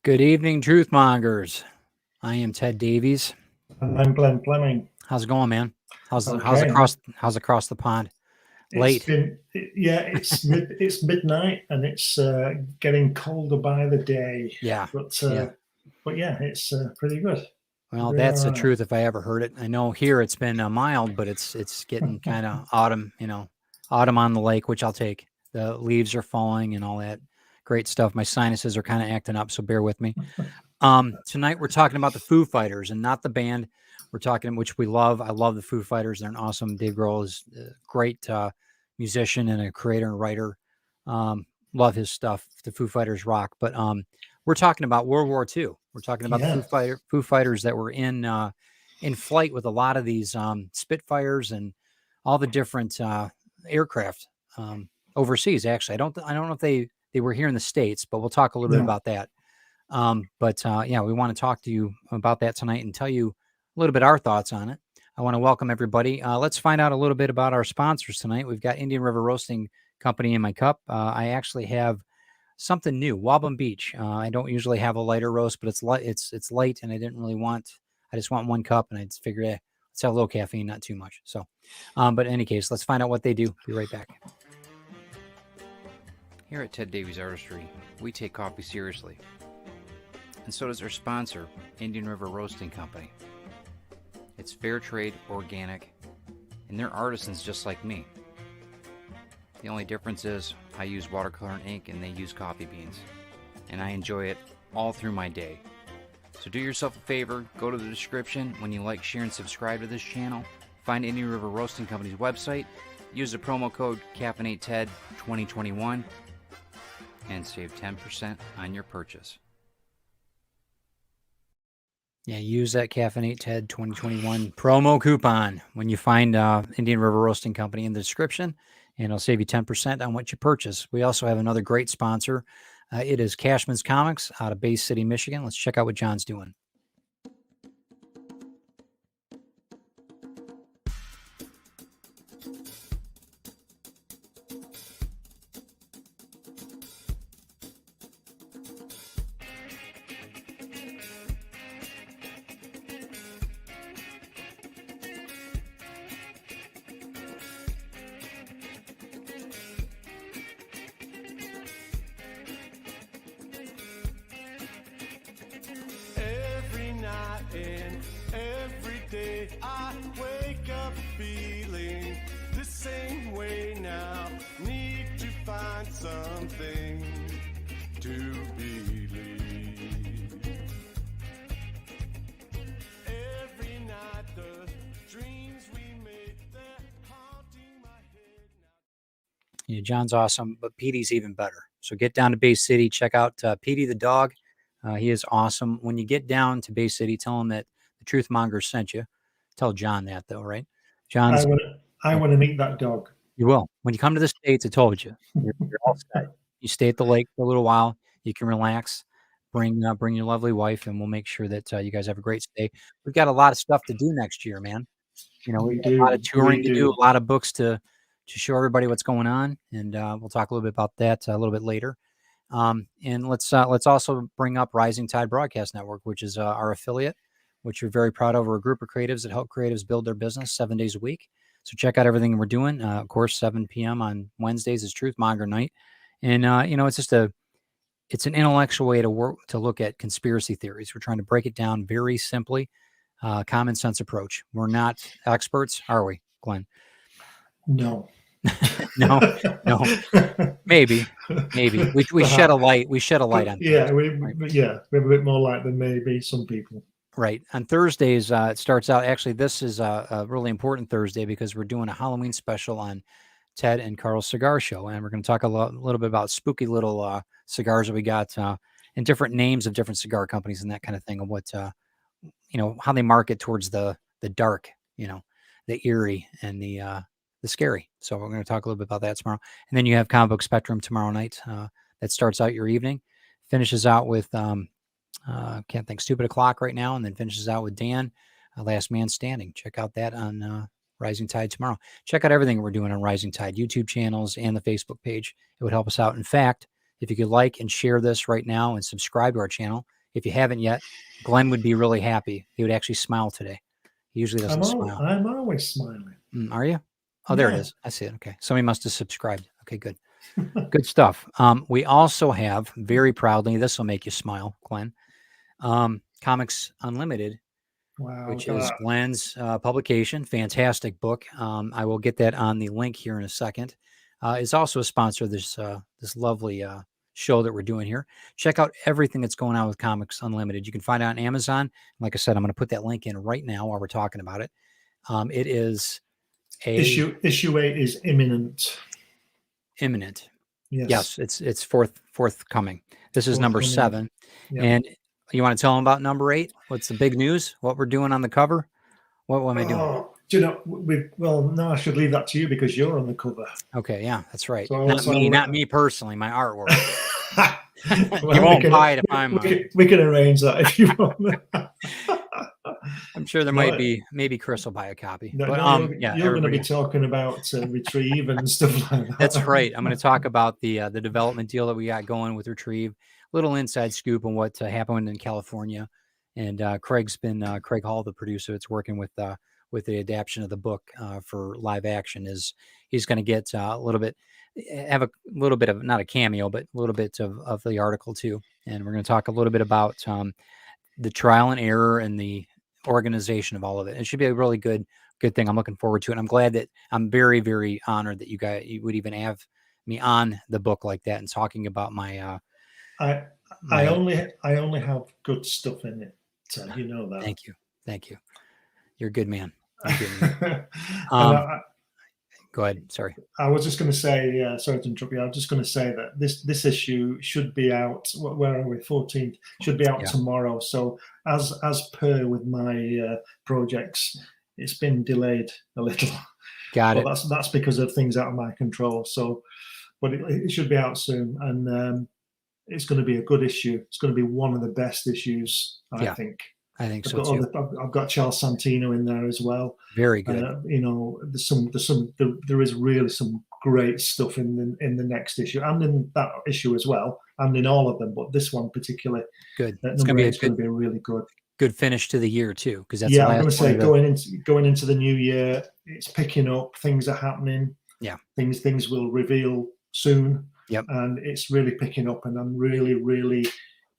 Good evening, Truth Mongers. I am Ted Davies. And I'm Glenn Fleming. How's it going, man? How's Okay. across the pond? It's midnight and it's getting colder by the day. Yeah. But yeah, it's pretty good. Well, that's the truth if I ever heard it. I know here it's been mild, but it's getting kind of autumn. Autumn on the lake, which I'll take. The leaves are falling and all that great stuff. My sinuses are kind of acting up, so bear with me. Tonight we're talking about the FOO Fighters and not the band. We're talking, which we love. I love the FOO Fighters. They're an awesome. Dave Grohl is a great musician and a creator and writer. Love his stuff. The FOO Fighters rock. But we're talking about World War II. We're talking about the FOO Fighters that were in flight with a lot of these Spitfires and all the different aircraft overseas. Actually, I don't know if they were here in the States, but we'll talk a little bit about that. Yeah, we want to talk to you about that tonight and tell you a little bit our thoughts on it. I want to welcome everybody. Let's find out a little bit about our sponsors tonight. We've got Indian River Roasting Company in my cup. I actually have something new, Wabum Beach. I don't usually have a lighter roast, but it's light, and I just want one cup, and I just figured, let's have a little caffeine, not too much. So, but in any case, let's find out what they do. Be right back. Here at Ted Davies Artistry, we take coffee seriously. And so does our sponsor, Indian River Roasting Company. It's fair trade, organic, and they're artisans just like me. The only difference is I use watercolor and ink and they use coffee beans. And I enjoy it all through my day. So do yourself a favor, go to the description when you like, share, and subscribe to this channel. Find Indian River Roasting Company's website, use the promo code CaffeinateTed2021, and save 10% on your purchase. Yeah, use that Caffeinate 2021 promo coupon when you find Indian River Roasting Company in the description, and it'll save you 10% on what you purchase. We also have another great sponsor. It is Cashman's Comics out of Bay City, Michigan. Let's check out what John's doing. Something to believe. Every night the dreams we make, they're haunting my head now. Yeah, John's awesome, but Petey's even better. So get down to Bay City, check out Petey the dog. He is awesome. When you get down to Bay City, tell him that the Truth Mongers sent you. Tell John that, though, right? John's. I want to meet that dog. You will. When you come to the States, I told you, you're all set. You stay at the lake for a little while. You can relax. Bring your lovely wife, and we'll make sure that you guys have a great stay. We've got a lot of stuff to do next year, man. You know, we've got a lot of touring to do, a lot of books to show everybody what's going on, and we'll talk a little bit about that a little bit later. And let's also bring up Rising Tide Broadcast Network, which is our affiliate, which we're very proud of. We're a group of creatives that help creatives build their business 7 days a week. So check out everything we're doing. Of course, 7 p.m. on Wednesdays is Truth Monger Night. And, it's just it's an intellectual way to look at conspiracy theories. We're trying to break it down very simply, common sense approach. We're not experts, are we, Glenn? No. no. Maybe. We shed a light. We shed a light on things. We have a bit more light than maybe some people. Right. On Thursdays, it starts out. Actually, this is a really important Thursday because we're doing a Halloween special on Ted and Carl's Cigar Show. And we're going to talk a little bit about spooky little cigars that we got and different names of different cigar companies and that kind of thing, and what, how they market towards the dark, the eerie and the scary. So we're going to talk a little bit about that tomorrow. And then you have Comic Book Spectrum tomorrow night. That starts out your evening, finishes out with... can't think, Stupid O'Clock right now, and then finishes out with Dan, Last Man Standing. Check out that on Rising Tide tomorrow. Check out everything we're doing on Rising Tide, YouTube channels and the Facebook page. It would help us out. In fact, If you could like and share this right now and subscribe to our channel. If you haven't yet, Glenn would be really happy. He would actually smile today. He usually doesn't smile. I'm always smiling. Are you? Oh, there it Yeah. is. I see it. Okay. Somebody must have subscribed. Okay, good. Good stuff. We also have, very proudly, this will make you smile, Glenn, Comics Unlimited, Wow. which look at is that. Glenn's publication. Fantastic book. I will get that on the link here in a second. It's also a sponsor of this lovely show that we're doing here. Check out everything that's going on with Comics Unlimited. You can find it on Amazon. Like I said, I'm going to put that link in right now while we're talking about it. It is Issue 8 is imminent. imminent. Yes. Yes, it's forthcoming. This is number Forthcoming. 7. Yeah. And you want to tell them about number 8? What's the big news? What we're doing on the cover? What am I doing? Oh, do you know? No, I should leave that to you because you're on the cover. Okay, yeah, that's right. So Not me personally, my artwork. Well, You won't buy it if I'm. we can arrange that if you want. I'm sure there might be. Maybe Chris will buy a copy. No, but you're going to be talking about Retrieve and stuff like that. That's right. I'm going to talk about the development deal that we got going with Retrieve. Little inside scoop on what happened in California, and Craig Hall, the producer, that's working with the adaptation of the book for live action. He's going to get a little bit of, not a cameo, but a little bit of the article too. And we're going to talk a little bit about the trial and error and the organization of all of it. It should be a really good thing. I'm looking forward to it. I'm glad that I'm very, very honored that you would even have me on the book like that and talking about my. I only have good stuff in it. So you know that. Thank you. You're a good man. Go ahead. Sorry. I was just going to say, sorry to interrupt you. I was just going to say that this issue should be out. Where are we? 14th should be out tomorrow. So as per with my projects, it's been delayed a little. Got it. That's because of things out of my control. So, but it should be out soon, and it's going to be a good issue. It's going to be one of the best issues, I think. I think so too. I've got Charles Santino in there as well. Very good. There is really some great stuff in the next issue and in that issue as well, and in all of them. But this one particularly, good. It's going to be really good finish to the year too, because that's I'm going to say going into the new year, it's picking up. Things are happening. Yeah, things will reveal soon. Yep, and it's really picking up, and I'm really, really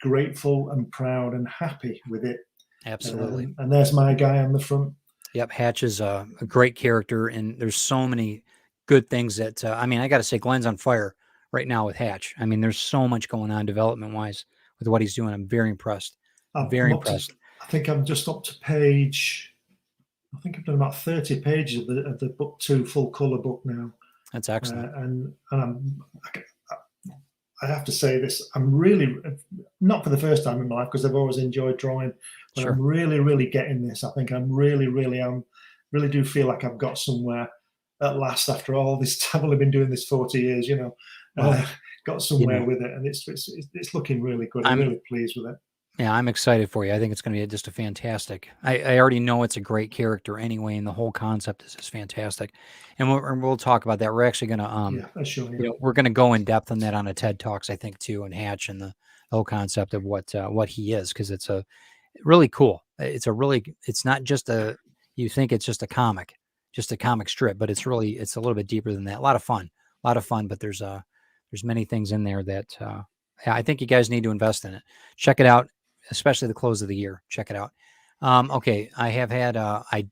grateful and proud and happy with it. Absolutely. And there's my guy on the front. Yep, Hatch is a great character, and there's so many good things that I got to say, Glenn's on fire right now with Hatch. I mean, there's so much going on development-wise with what he's doing. I'm very impressed. Very impressed. I think I'm just up to page. I think I've done about 30 pages of the book 2 full color book now. That's excellent. And I have to say this, I'm really, not for the first time in my life, because I've always enjoyed drawing, but I'm really, really getting this. I think I'm really do feel like I've got somewhere at last after all this time. I've only been doing this 40 years, got somewhere with it, and it's looking really good. I'm really pleased with it. Yeah, I'm excited for you. I think it's going to be just a fantastic. I already know it's a great character anyway, and the whole concept is just fantastic. And we'll talk about that. We're actually going to, we're going to go in depth on that on a TED Talks, I think, too, and Hatch and the whole concept of what he is, because it's a really cool. It's not just you think it's just a comic strip, but it's a little bit deeper than that. A lot of fun, but there's many things in there that I think you guys need to invest in it. Check it out. Especially the close of the year. Check it out. Okay, I have had, I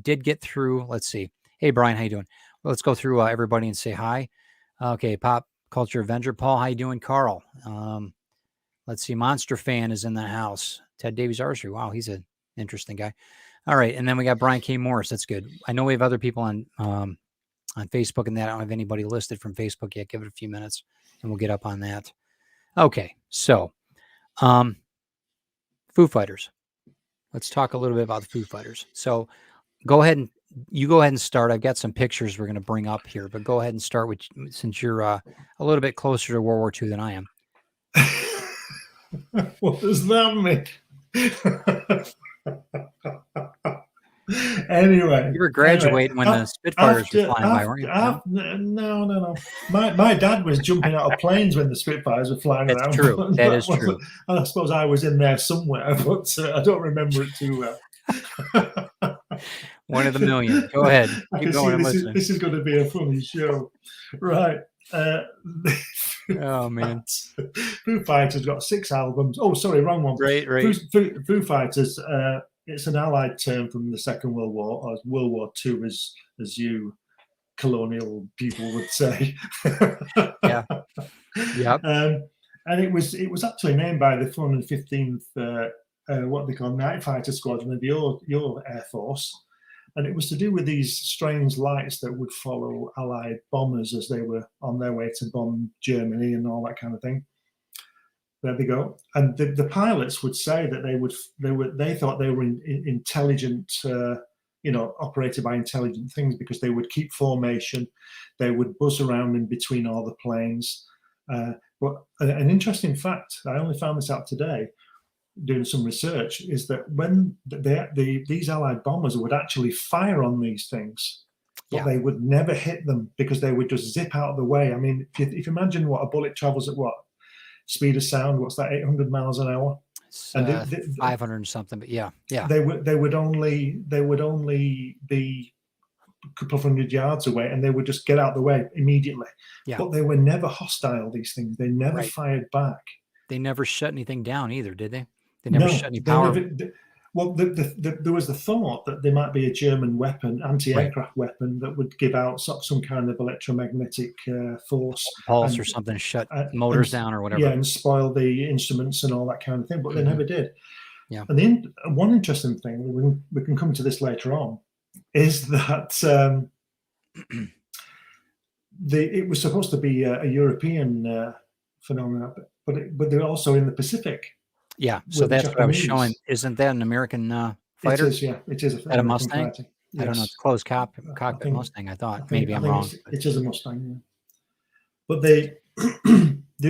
did get through, let's see. Hey, Brian, how you doing? Well, let's go through everybody and say hi. Okay, Pop Culture Avenger. Paul, how you doing? Carl. Let's see. Monster Fan is in the house. Ted Davies Archery. Wow, he's an interesting guy. All right, and then we got Brian K. Morris. That's good. I know we have other people on Facebook and that. I don't have anybody listed from Facebook yet. Give it a few minutes, and we'll get up on that. Okay, so Foo Fighters. Let's talk a little bit about the Foo Fighters. So go ahead and start. I've got some pictures we're going to bring up here, but go ahead and start with, since you're a little bit closer to World War II than I am. What does that mean? Anyway, You were graduating when the Spitfires were flying by, weren't you? No. My dad was jumping out of planes when the Spitfires were flying That's around. true. That is true. And I suppose I was in there somewhere, but I don't remember it too well. One of the million. Go ahead. I Keep can going. I'm see listening. this is going to be a funny show, right? Oh man. Foo Fighters got 6 albums. Oh, sorry, wrong one. Right. Foo Fighters. It's an Allied term from the Second World War, or World War II, as you colonial people would say. Yeah. Yep. And it was actually named by the 415th, what they call Night Fighter Squadron of your Air Force. And it was to do with these strange lights that would follow Allied bombers as they were on their way to bomb Germany and all that kind of thing. There they go. And the pilots would say that they thought they were intelligent, operated by intelligent things, because they would keep formation, they would buzz around in between all the planes. But an interesting fact, I only found this out today, doing some research, is that when these Allied bombers would actually fire on these things, but they would never hit them because they would just zip out of the way. I mean, if you imagine what a bullet travels at what speed of sound, what's that, 800 miles an hour? It's, And 500 and something, but yeah. they would only be a couple of hundred yards away, and they would just get out of the way immediately. Yeah. But they were never hostile, these things. They never fired back. They never shut anything down either, did they? They never shut any power. There was the thought that there might be a German weapon, anti-aircraft weapon, that would give out some kind of electromagnetic force, pulse or something, shut motors down or whatever. Yeah, and spoil the instruments and all that kind of thing. But they never did. Yeah. And one interesting thing, we can come to this later on, is that it was supposed to be a European phenomenon, but they're also in the Pacific. Yeah, so that's what I was showing. Isn't that an American fighter? It is, yeah. It is a Mustang? Fighter. Yes. I don't know. It's a closed cockpit Mustang, I thought. Maybe I'm wrong. It is a Mustang, yeah. But the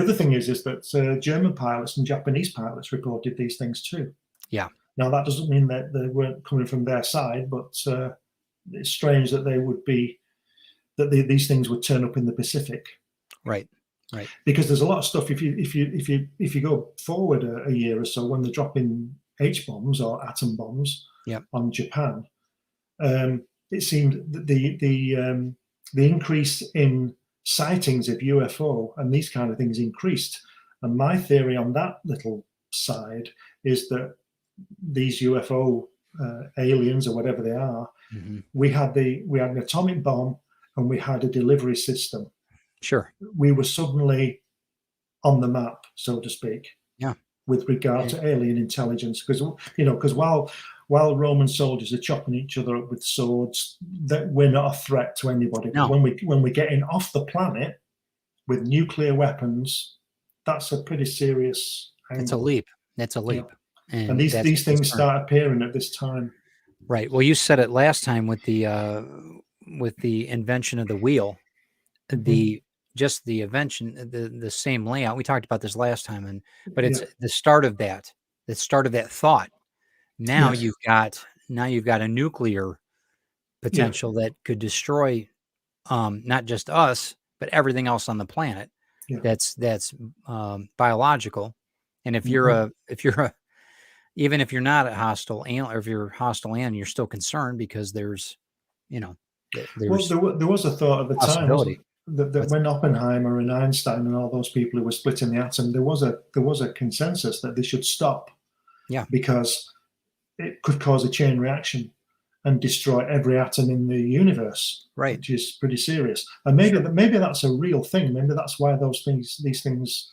other thing is that German pilots and Japanese pilots reported these things too. Yeah. Now, that doesn't mean that they weren't coming from their side, but it's strange that these things would turn up in the Pacific. Right. Because there's a lot of stuff. If you go forward a year or so, when they're dropping H bombs or atom bombs on Japan, it seemed that the increase in sightings of UFO and these kind of things increased. And my theory on that little side is that these UFO aliens, or whatever they are, we had an atomic bomb and we had a delivery system. Sure. We were suddenly on the map, so to speak. Yeah. With regard to alien intelligence, because while Roman soldiers are chopping each other up with swords, that we're not a threat to anybody. No. But when we're getting off the planet with nuclear weapons, that's a pretty serious angle. That's a leap. Yeah. And these things start appearing at this time. Right. Well, you said it last time with the invention of the wheel, just the invention, the same layout. We talked about this last time, but it's the start of that thought. Now you've got a nuclear potential that could destroy not just us, but everything else on the planet. Yeah. That's biological. And if you're even if you're not a hostile alien, or if you're hostile alien, you're still concerned, because there's there was a thought at the time that when Oppenheimer and Einstein and all those people who were splitting the atom, there was a consensus that they should stop. Yeah. Because it could cause a chain reaction and destroy every atom in the universe. Right. Which is pretty serious. And maybe that's a real thing. Maybe that's why these things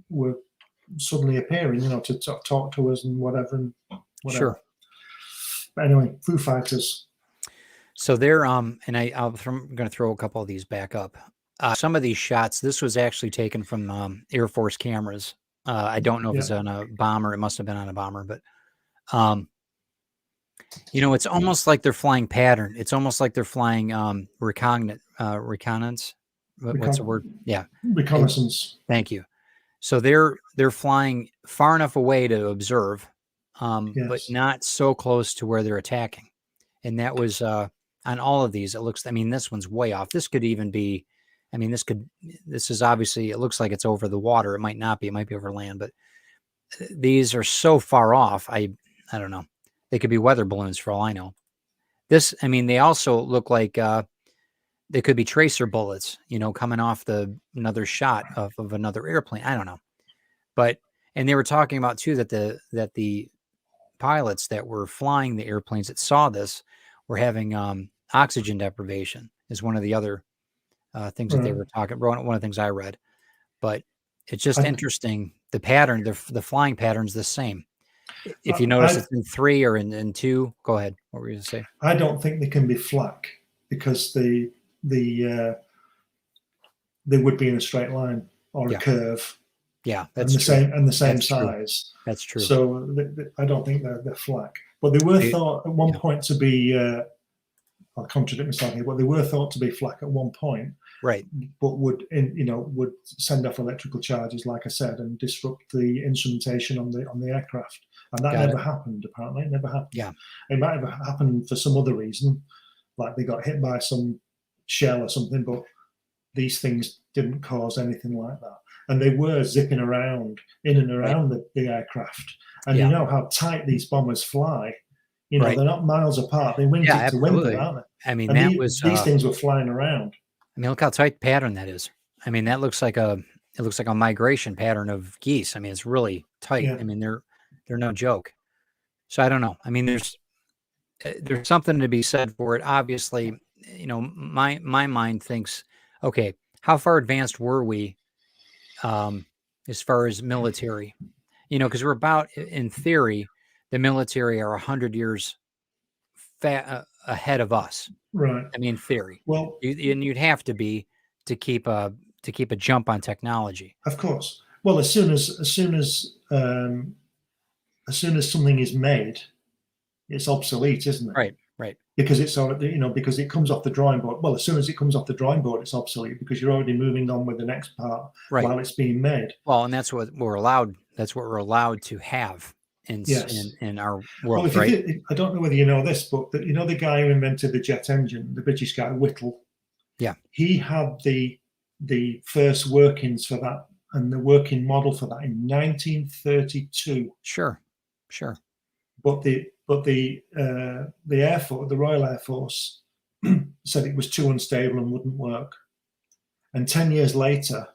were suddenly appearing, to talk to us and whatever. Sure. But anyway, Foo Fighters. So they're I'm going to throw a couple of these back up. Some of these shots, this was actually taken from Air Force cameras. I don't know if it's on a bomber. It must have been on a bomber, but it's almost like they're flying pattern. It's almost like they're flying reconnaissance. What's the word? Yeah, reconnaissance. Thank you. So they're flying far enough away to observe, but not so close to where they're attacking. and that was on all of these. It looks, I mean, this one's way off. This could even be, I mean, this is obviously, it looks like it's over the water. It might not be, it might be over land, but these are so far off. I don't know. They could be weather balloons for all I know. This, I mean, they also look like they could be tracer bullets, you know, coming off another shot of another airplane. I don't know. But, and they were talking about too that the pilots that were flying the airplanes that saw this were having oxygen deprivation is one of the other things that they were talking. One of the things I read, but it's just interesting. The pattern, the flying pattern's the same. If you notice, it's in 3 or in 2. Go ahead. What were you going to say? I don't think they can be flak because they would be in a straight line or a curve. Yeah, that's the true. same and the same That's size. True. That's true. So I don't think they're flak, but they were thought at one point to be. I'll contradict myself here, but they were thought to be flak at one point, right? But would send off electrical charges, like I said, and disrupt the instrumentation on the aircraft, and that never happened. Apparently, it never happened. Yeah, it might have happened for some other reason, like they got hit by some shell or something, but these things didn't cause anything like that. And they were zipping around in and around the aircraft, and you know how tight these bombers fly. You know, they're not miles apart. They wingtip to wingtip, aren't they? I mean, and these things were flying around. I mean, look how tight pattern that is. I mean, that looks like a migration pattern of geese. I mean, it's really tight. I mean, they're no joke. So I don't know. I mean, there's something to be said for it. Obviously, you know, my mind thinks, okay, how far advanced were we as far as military? You know, because we're about, in theory, the military are 100 years ahead of us. Right. I mean, in theory. Well, you'd have to be to keep a jump on technology. Of course. Well, as soon as something is made, it's obsolete, isn't it? Right. Right. Because it's already, you know, because it comes off the drawing board. Well, as soon as it comes off the drawing board, it's obsolete because you're already moving on with the next part while it's being made. Well, and that's what we're allowed. That's what we're allowed to have in our world. Well, I don't know whether you know this, but you know the guy who invented the jet engine, the British guy Whittle. Yeah. He had the first workings for that and the working model for that in 1932. Sure. But the Air Force, the Royal Air Force, said it was too unstable and wouldn't work. And 10 years later,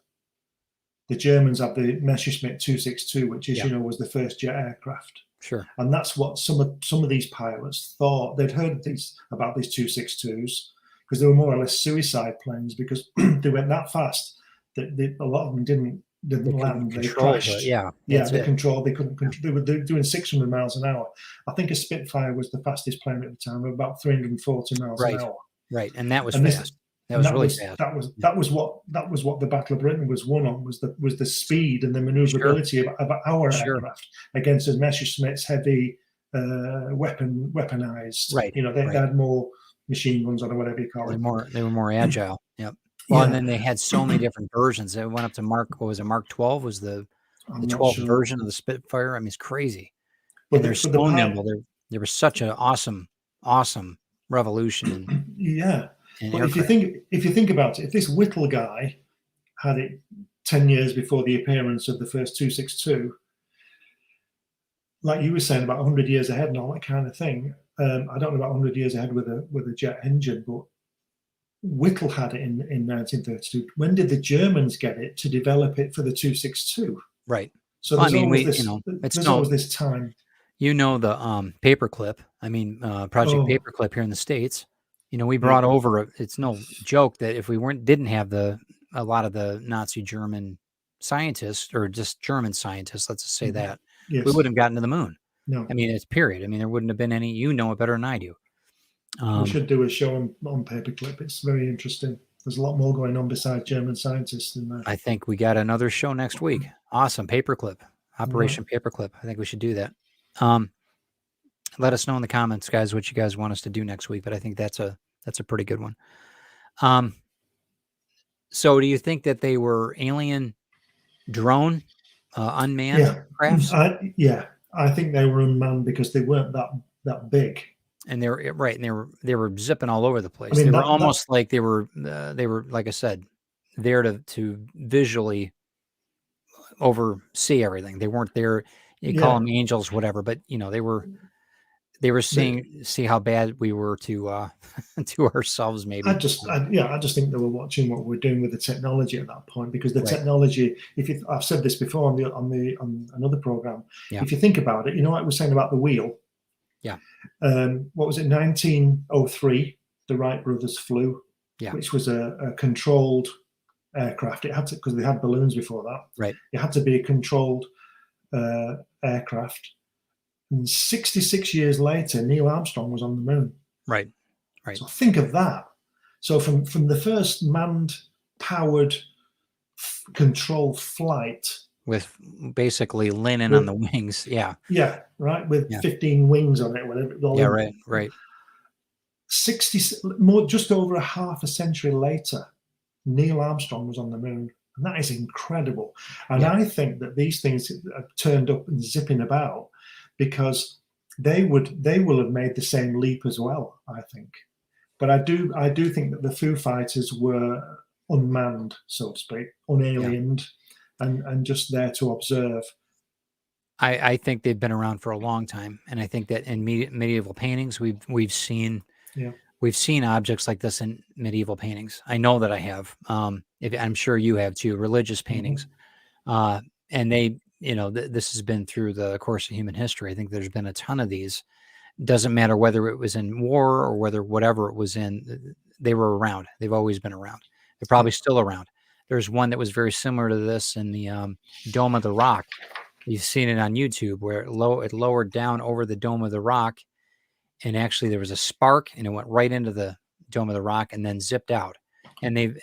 the Germans had the Messerschmitt 262, which is was the first jet aircraft. Sure. And that's what some of these pilots thought. They'd heard about these 262s because they were more or less suicide planes because they went that fast that a lot of them didn't land. They crashed. They controlled. They couldn't control. They were doing 600 miles an hour. I think a Spitfire was the fastest plane at the time, about 340 miles an hour. Right, and that was fast. That was really fast. That was what the Battle of Britain was won on, was the speed and the maneuverability of our aircraft against the Messerschmitt's heavy weaponized. Right. You know, they had more machine guns or whatever you call it. They were more agile. Yep. Well, and then they had so many different versions. They went up to Mark 12 was the 12th version of the Spitfire. I mean, it's crazy. But they're so nimble. There was such an awesome revolution. But if you think about it, if this Whittle guy had it 10 years before the appearance of the first 262, like you were saying about 100 years ahead and all that kind of thing, I don't know about 100 years ahead with a jet engine, but Whittle had it in 1932. When did the Germans get it to develop it for the 262? Right. So there's always this time. You know the paperclip. I mean, Project Paperclip here in the States. You know, we brought over. It's no joke that if we didn't have a lot of the Nazi German scientists or just German scientists, let's just say that, we wouldn't have gotten to the moon. No, I mean, it's period. I mean, there wouldn't have been any. You know it better than I do. We should do a show on Paperclip. It's very interesting. There's a lot more going on besides German scientists in there. I think we got another show next week. Awesome. Paperclip. Operation Paperclip. I think we should do that. Let us know in the comments, guys, what you guys want us to do next week. But I think that's a pretty good one. So do you think that they were alien drone, unmanned crafts? I think they were unmanned because they weren't that big. And they were right, and they were zipping all over the place. mean, They were that almost like they were like I said, there to visually oversee everything. They weren't there. You call yeah. them angels, whatever, but they were The, see how bad we were to to ourselves, maybe. I just think they were watching what we're doing with the technology at that point, because the Right. technology, I've said this before on another program, Yeah. if you think about it, what I was saying about the wheel. Yeah. What was it? 1903, the Wright brothers flew, Yeah. which was a controlled aircraft. It had to, because they had balloons before that. Right. It had to be a controlled aircraft. And 66 years later, Neil Armstrong was on the moon. Right. Right. So think of that. So from the first manned, powered, controlled flight With basically linen on the wings. Yeah. Yeah, right, with Yeah. 15 wings on it, whatever. Yeah. Right. Right. 60, just over a half a century later, Neil Armstrong was on the moon. And that is incredible. And Yeah. I think that these things have turned up and zipping about because they will have made the same leap as well, I think. But I do think that the Foo Fighters were unmanned, so to speak, unaliened, and just there to observe. I think they've been around for a long time, and I think that in medieval paintings we've seen objects like this in medieval paintings. I know that I have. I'm sure you have too. Religious paintings, and they, this has been through the course of human history. I think there's been a ton of these. Doesn't matter whether it was in war or whatever it was in. They were around. They've always been around. They're probably still around. There's one that was very similar to this in the Dome of the Rock. You've seen it on YouTube where it lowered down over the Dome of the Rock, and actually there was a spark, and it went right into the Dome of the Rock and then zipped out. And I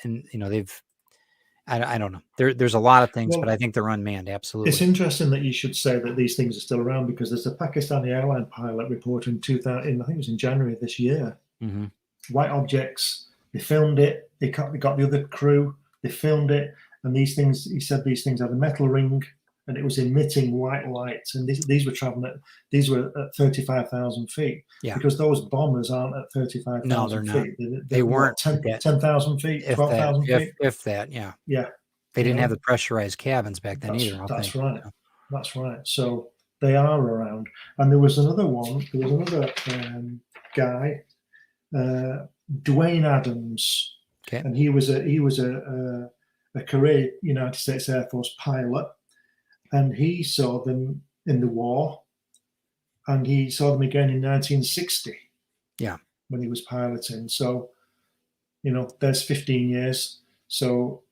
don't know. There's a lot of things, but I think they're unmanned. Absolutely. It's interesting that you should say that these things are still around, because there's a Pakistani airline pilot report in 2000, I think it was in January of this year. Mm-hmm. White objects. They filmed it. They got the other crew. They filmed it, and these things. He said these things had a metal ring, and it was emitting white lights. And these were traveling these were at 35,000 feet. Yeah. Because those bombers aren't at 35,000 no, they're feet. Not. They weren't 10,000 feet, 12,000 feet. If that, yeah. Yeah. They didn't have the pressurized cabins back then either. That's right. That's right. So they are around. And there was another one. There was another guy, Dwayne Adams. Okay. And he was a career United States Air Force pilot, and he saw them in the war, and he saw them again in 1960. Yeah. When he was piloting. So, there's 15 years. So,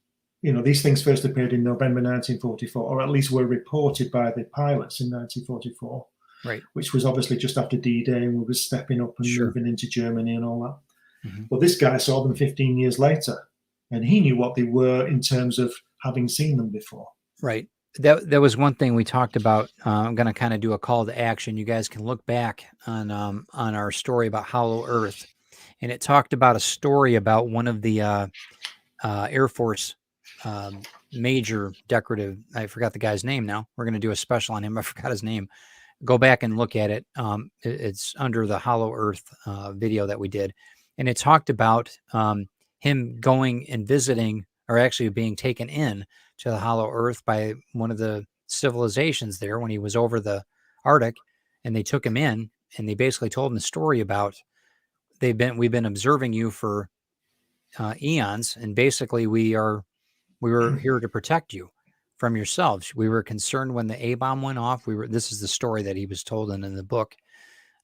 these things first appeared in November 1944, or at least were reported by the pilots in 1944. Right. Which was obviously just after D-Day, and we were stepping up and moving into Germany and all that. Mm-hmm. Well, this guy saw them 15 years later, and he knew what they were in terms of having seen them before. Right. That was one thing we talked about. I'm going to kind of do a call to action. You guys can look back on our story about Hollow Earth, and it talked about a story about one of the Air Force major decorative. I forgot the guy's name now. We're going to do a special on him. I forgot his name. Go back and look at it. It's under the Hollow Earth video that we did. And it talked about him going and visiting, or actually being taken in to the Hollow Earth by one of the civilizations there when he was over the Arctic, and they took him in, and they basically told him the story about we've been observing you for eons, and basically we were here to protect you from yourselves. We were concerned when the A-bomb went off. This is the story that he was told in the book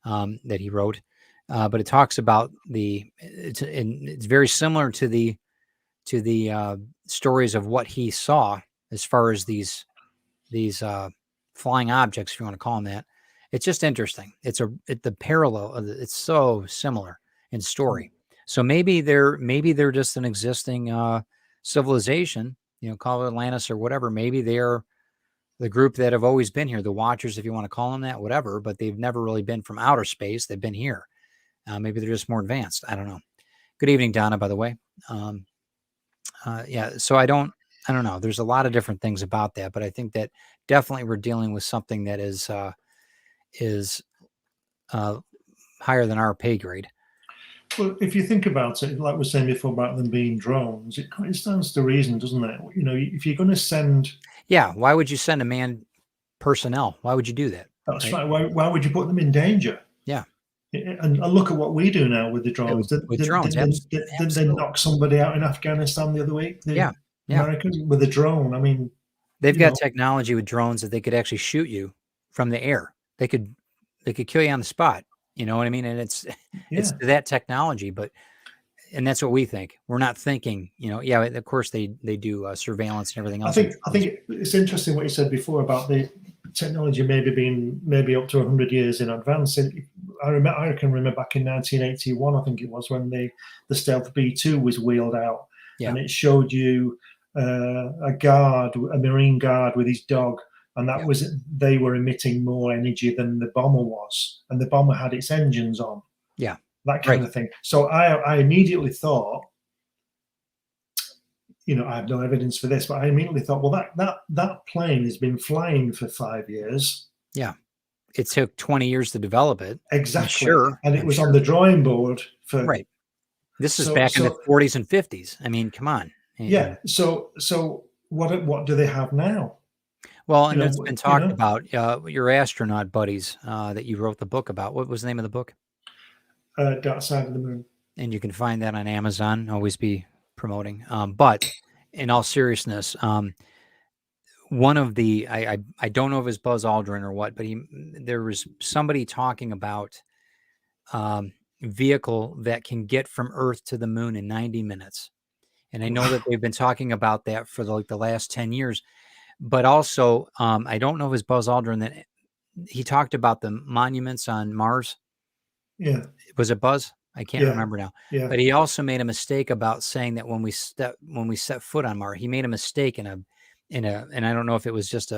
that he wrote. But it talks about it's very similar to the stories of what he saw as far as these flying objects, if you want to call them that. It's just interesting. The parallel of it's so similar in story. So maybe they're just an existing civilization, call it Atlantis or whatever. Maybe they're the group that have always been here, the Watchers, if you want to call them that, whatever, but they've never really been from outer space. They've been here. Maybe they're just more advanced. I don't know. Good evening, Donna, by the way. So I don't know. There's a lot of different things about that, but I think that definitely we're dealing with something that is higher than our pay grade. Well, if you think about it, like we were saying before about them being drones, it stands to reason, doesn't it? You know, if you're going to send, Yeah, why would you send a manned personnel? Why would you do that? that's right. Why would you put them in danger? Yeah, And look at what we do now with the drones. with drones, Didn't they absolutely. knock somebody out in Afghanistan the other week? The Yeah, Americans with a drone. I mean, they've you got know, technology with drones that they could actually shoot you from the air. They could kill you on the spot. You know what I mean? And it's yeah. that technology, and that's what we think. We're not thinking, yeah, of course they do surveillance and everything else. I think it's interesting what you said before about the technology maybe being up to 100 years in advance. I can remember back in 1981, I think it was, when the stealth B2 was wheeled out, and it showed you a Marine guard with his dog, and that was, they were emitting more energy than the bomber was, and the bomber had its engines on. Yeah. That kind of thing. So I immediately thought, I have no evidence for this, but I immediately thought, well, that plane has been flying for 5 years. Yeah. It took 20 years to develop it. Exactly. Sure. And it was on the drawing board for. Right. This is back in the 40s and 50s. I mean, come on. Yeah. So what do they have now? Well, and it's been talked about, your astronaut buddies that you wrote the book about. What was the name of the book? Dark Side of the Moon. And you can find that on Amazon. Always be promoting. But in all seriousness, one of the I don't know if it's Buzz Aldrin or what, but there was somebody talking about vehicle that can get from Earth to the moon in 90 minutes. And I know that they've been talking about that for the last 10 years. But also, I don't know if it's Buzz Aldrin that he talked about the monuments on Mars. Yeah. Was it Buzz? I can't remember now. Yeah. But he also made a mistake about saying that when we set foot on Mars, he made a mistake and I don't know if it was just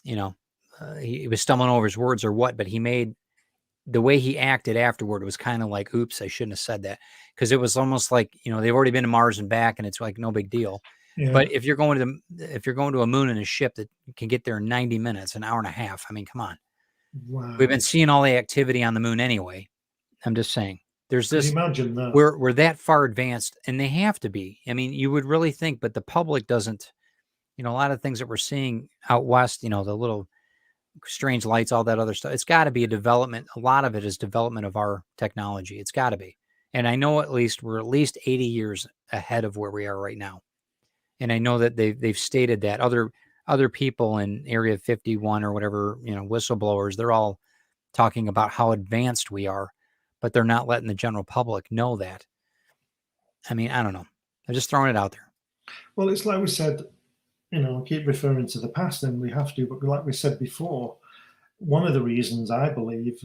he was stumbling over his words or what, but the way he acted afterward was kind of like, oops, I shouldn't have said that. Because it was almost like, they've already been to Mars and back and it's like no big deal. Yeah. But if you're going to a moon in a ship that can get there in 90 minutes, an hour and a half, I mean, come on. Wow. We've been seeing all the activity on the moon anyway. I'm just saying there's this, imagine that we're that far advanced and they have to be. I mean, you would really think, but the public doesn't, a lot of things that we're seeing out west, the little strange lights, all that other stuff. It's got to be a development. A lot of it is development of our technology. It's got to be. And I know we're at least 80 years ahead of where we are right now. And I know that they've stated that other people in Area 51 or whatever, whistleblowers, they're all talking about how advanced we are, but they're not letting the general public know that. I mean, I don't know. I'm just throwing it out there. Well, it's like we said, keep referring to the past, and we have to, but like we said before, one of the reasons I believe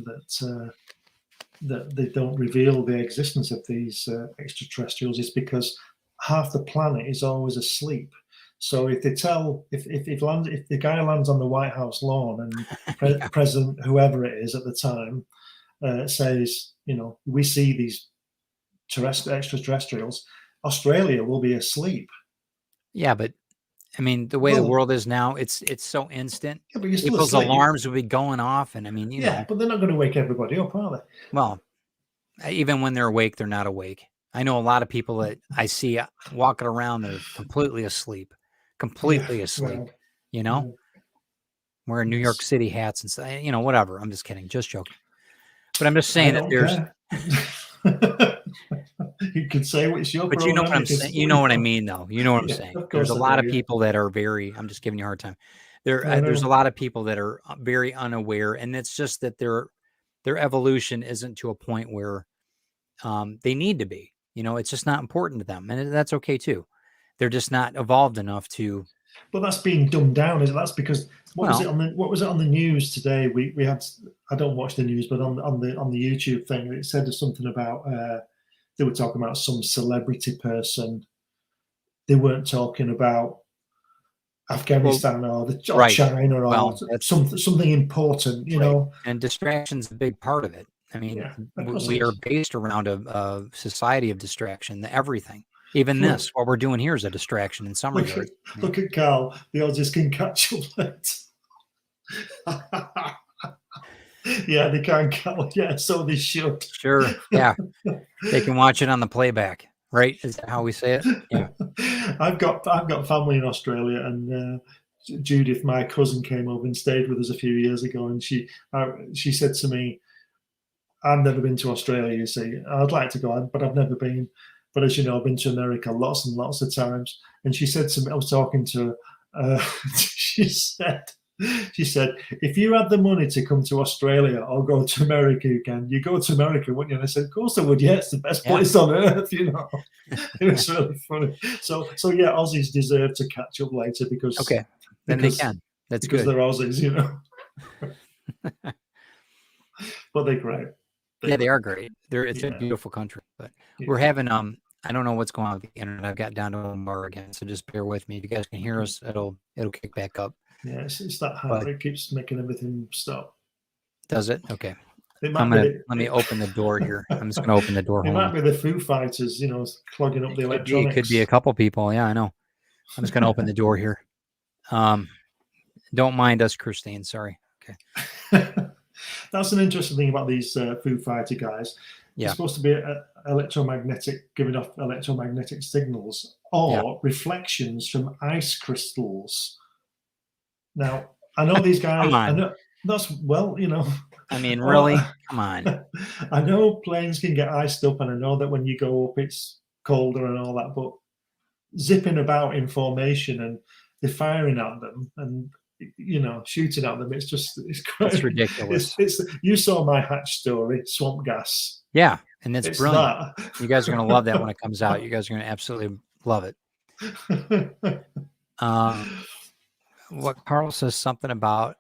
that they don't reveal the existence of these extraterrestrials is because half the planet is always asleep. So if they tell, if the guy lands on the White House lawn and President whoever it is at the time says, we see these extraterrestrials, Australia will be asleep. Yeah, but I mean, the way the world is now, it's so instant. Yeah, but you're still people's asleep. Alarms will be going off, and I mean, you know. But they're not going to wake everybody up, are they? Well, even when they're awake, they're not awake. I know a lot of people that I see walking around, they're completely asleep. Well, wearing New York City hats and stuff, whatever. I'm just kidding, just joking. But I'm just saying that there's. You can say what's your. But you know what I'm saying. You know what I mean, though. You know what I'm saying. There's a lot of people that are very. I'm just giving you a hard time. There's a lot of people that are very unaware, and it's just that their evolution isn't to a point where they need to be. It's just not important to them, and that's okay too. They're just not evolved enough to. But that's being dumbed down, is it? That's because what was it on the news today? We had, I don't watch the news, but on the YouTube thing, it said something about they were talking about some celebrity person. They weren't talking about Afghanistan or China or something important, you know. And distraction's a big part of it. I mean, we are based around a society of distraction. Everything. Even this, what we're doing here is a distraction in some regards. Look at Carl. The Aussies can catch you late. Yeah, they can't count. Yeah, so they should. Sure. Yeah. They can watch it on the playback, right? Is that how we say it? Yeah. I've got family in Australia, and Judith, my cousin, came over and stayed with us a few years ago, and she said to me, "I've never been to Australia. You see, I'd like to go, but I've never been. But as you know, I've been to America lots and lots of times." And she said to me, I was talking to her. She said, if you had the money to come to Australia or go to America again, you go to America, wouldn't you? And I said, of course I would. Yeah, it's the best place on earth, you know. It was really funny. So yeah, Aussies deserve to catch up later because Okay. Then they can. That's because good. they're Aussies, you know. But they're great. Yeah, they are great. It's a Yeah. beautiful country, but Yeah. we're having I don't know what's going on with the internet. I've got down to a bar again, so just bear with me. If you guys can hear us, it'll kick back up. Yeah, it's that But- hammer. It keeps making everything stop. Does it? Okay. It I'm might gonna be let me open the door here. I'm just gonna open the door. it Hold might on. be the Foo Fighters, you know, clogging up the It electronics. could be a couple people. Yeah, I know. I'm just gonna open the door here. Don't mind us, Christine. Sorry. Okay. That's an interesting thing about these Foo Fighter guys. Yeah. They're supposed to be electromagnetic, giving off electromagnetic signals or reflections from ice crystals. Now, I know these guys. Come on. I know that's you know. I mean, really? Come on. I know planes can get iced up, and I know that when you go up, it's colder and all that. But zipping about in formation and they're firing at them and you know shooting at them, it's quite It's ridiculous. It's you saw my Hatch story, swamp gas. Yeah, and it's brilliant. That. You guys are gonna love that when it comes out. You guys are gonna absolutely love it. What Carl says something about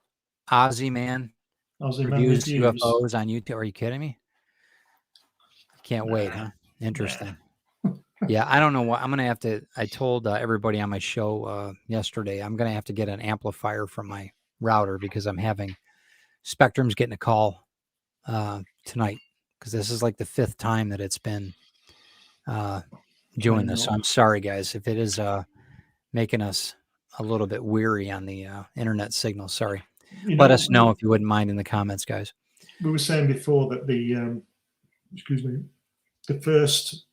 Ozzy Man reviews UFOs on YouTube. Are you kidding me? Can't wait, huh? Interesting. Yeah, I don't know what I'm gonna have to. I told everybody on my show yesterday I'm gonna have to get an amplifier from my router because I'm having Spectrum's getting a call tonight because this is like the 5th time that it's been doing this. So I'm sorry, guys, if it is making us a little bit weary on the internet signal. Sorry. Let us know if you wouldn't mind in the comments, guys. We were saying before that the first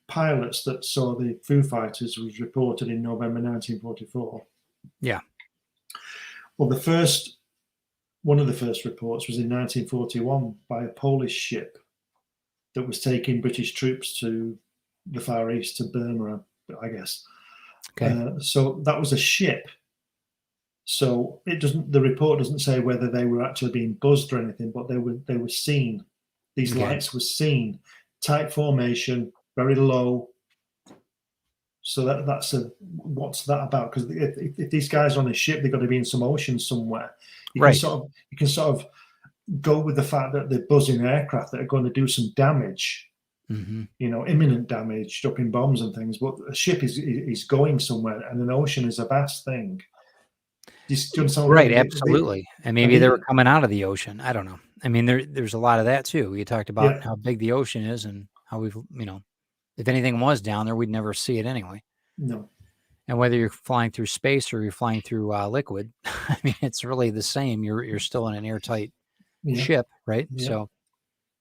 pilots that saw the Foo Fighters was reported in November 1944. Yeah. Well, one of the first reports was in 1941 by a Polish ship that was taking British troops to the Far East, to Burma, I guess. Okay. So that was a ship. So the report doesn't say whether they were actually being buzzed or anything, but they were seen. These lights were seen, tight formation, very low. So that's what's that about? Because if these guys are on a ship, they've got to be in some ocean somewhere. You can sort of go with the fact that they're buzzing aircraft that are going to do some damage. Mm-hmm. You know, imminent damage, dropping bombs and things. But a ship is going somewhere, and an ocean is a vast thing. Right, absolutely. And maybe they were coming out of the ocean. I don't know. I mean, there's a lot of that too. You talked about how big the ocean is and how we've, you know, if anything was down there, we'd never see it anyway. No. And whether you're flying through space or you're flying through liquid, I mean, it's really the same. You're still in an airtight ship, right? Yeah. So,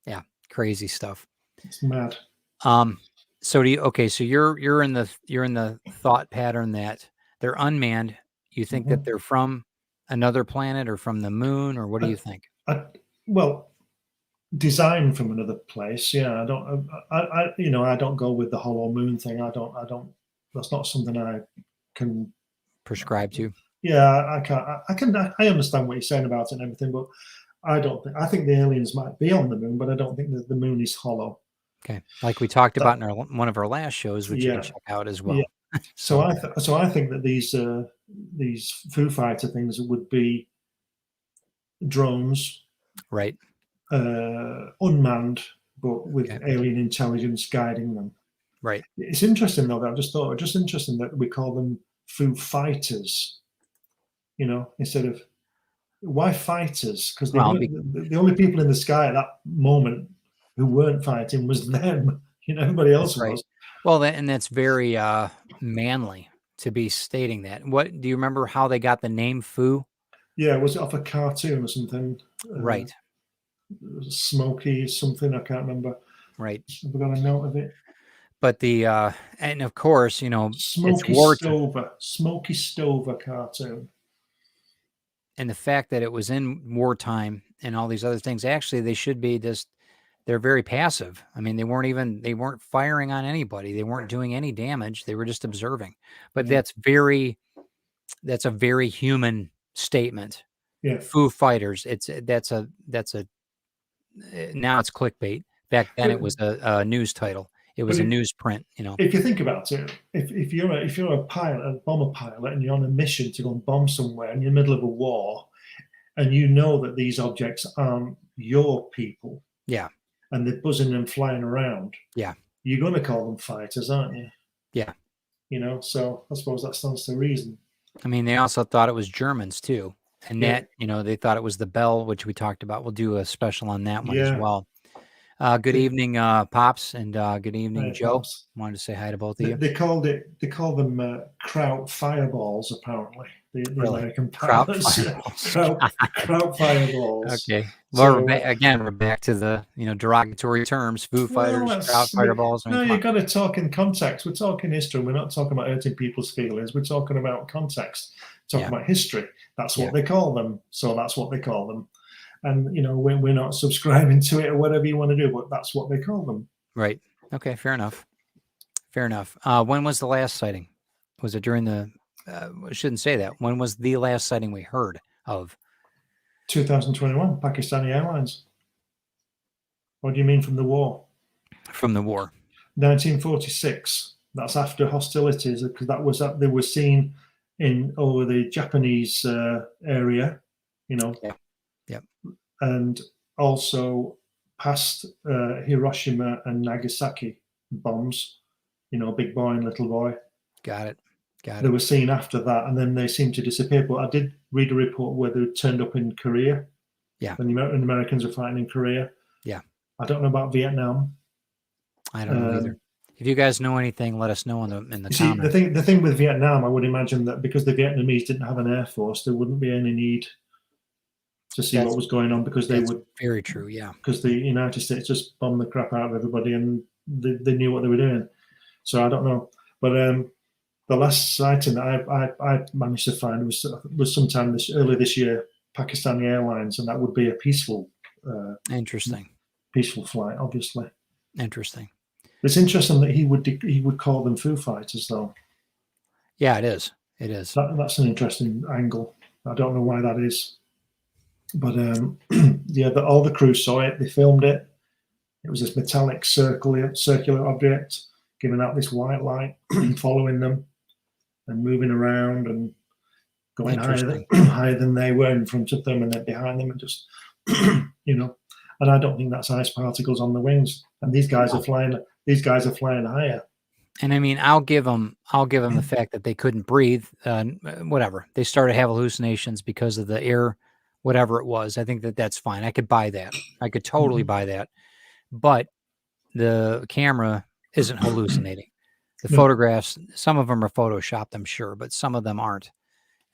yeah, crazy stuff. It's mad. So so you're in the thought pattern that they're unmanned. You think that they're from another planet or from the moon, or what do you think? Well, designed from another place. Yeah, I don't go with the hollow moon thing. I don't. That's not something I can prescribe to. Yeah, I can't. I understand what you're saying about it and everything, but I don't think. I think the aliens might be on the moon, but I don't think that the moon is hollow. Okay, like we talked about in one of our last shows, which you can check out as well. Yeah. So I think that these Foo Fighter things would be drones, right? Unmanned, but with alien intelligence guiding them. Right. It's interesting though. That just interesting that we call them Foo Fighters. You know, instead of why fighters? Because the only people in the sky at that moment who weren't fighting was them. You know, everybody else was. Well, that's very manly to be stating that. What do you remember how they got the name Foo? Yeah, was it off a cartoon or something? Right. Smoky something, I can't remember. Right. Have we got a note of it? But the and of course, you know, it's Smoky wartime. Stover cartoon. And the fact that it was in wartime and all these other things, actually, they should be just, they're very passive. I mean, they weren't firing on anybody. They weren't doing any damage. They were just observing. But Yeah. that's a very human statement. Yeah. FOO Fighters. That's a now it's clickbait. Back then it was a news title. It was a newsprint, you know. If you think about it, if you're a pilot, a bomber pilot, and you're on a mission to go and bomb somewhere in the middle of a war, and you know that these objects aren't your people, Yeah. and they're buzzing and flying around, Yeah. you're going to call them fighters, aren't you? Yeah. You know, so I suppose that stands to reason. I mean, they also thought it was Germans too. And Yeah. that, you know, they thought it was the Bell, which we talked about. We'll do a special on that one as Yeah. well. Good evening, Pops, and good evening, Hey, Joe. Pops. Wanted to say hi to both of you. They call them Kraut fireballs, apparently. The Really? American Kraut pilots. fireballs. Kraut fireballs. Okay. Well, So, we're back to the, you know, derogatory terms, FOO Fighters, that's- Kraut fireballs. I mean, No, come you've on. got to talk in context. We're talking history. We're not talking about hurting people's feelings. We're talking about context. Talking Yeah. about history. That's what Yeah. they call them. So that's what they call them. And, you know, we're not subscribing to it or whatever you want to do, but that's what they call them. Right. Okay. Fair enough. Fair enough. When was the last sighting? Was it during the, I shouldn't say that. When was the last sighting we heard of? 2021, Pakistani Airlines. What do you mean from the war? From the war. 1946. That's after hostilities, because they were seen in over the Japanese area, you know. Yeah. Yep. And also past Hiroshima and Nagasaki bombs, you know, big boy and little boy. Got it. They were seen after that, and then they seemed to disappear. But I did read a report where they turned up in Korea. Yeah. When the Americans were fighting in Korea. Yeah. I don't know about Vietnam. I don't know either. If you guys know anything, let us know in the See, comments. the thing with Vietnam, I would imagine that because the Vietnamese didn't have an air force, there wouldn't be any need to see what was going on, because they would. Very true. Yeah. Because the United States just bombed the crap out of everybody, and they knew what they were doing. So I don't know, but the last sighting that I managed to find was sometime early this year, Pakistani Airlines, and that would be a peaceful. Interesting. Peaceful flight, obviously. Interesting. It's interesting that he would call them FOO Fighters, though. Yeah, it is. It is. That's an interesting angle. I don't know why that is, but yeah, all the crew saw it. They filmed it. It was this metallic circular object giving out this white light, following them and moving around and going higher than they were in front of them, and then behind them, and just you know. And I don't think that's ice particles on the wings. And these guys are flying. These guys are flying higher. And I mean, I'll give them the fact that they couldn't breathe. Whatever, they started to have hallucinations because of the air, whatever it was. I think that's fine. I could buy that. I could totally buy that. But the camera isn't hallucinating. The photographs, some of them are photoshopped, I'm sure, but some of them aren't.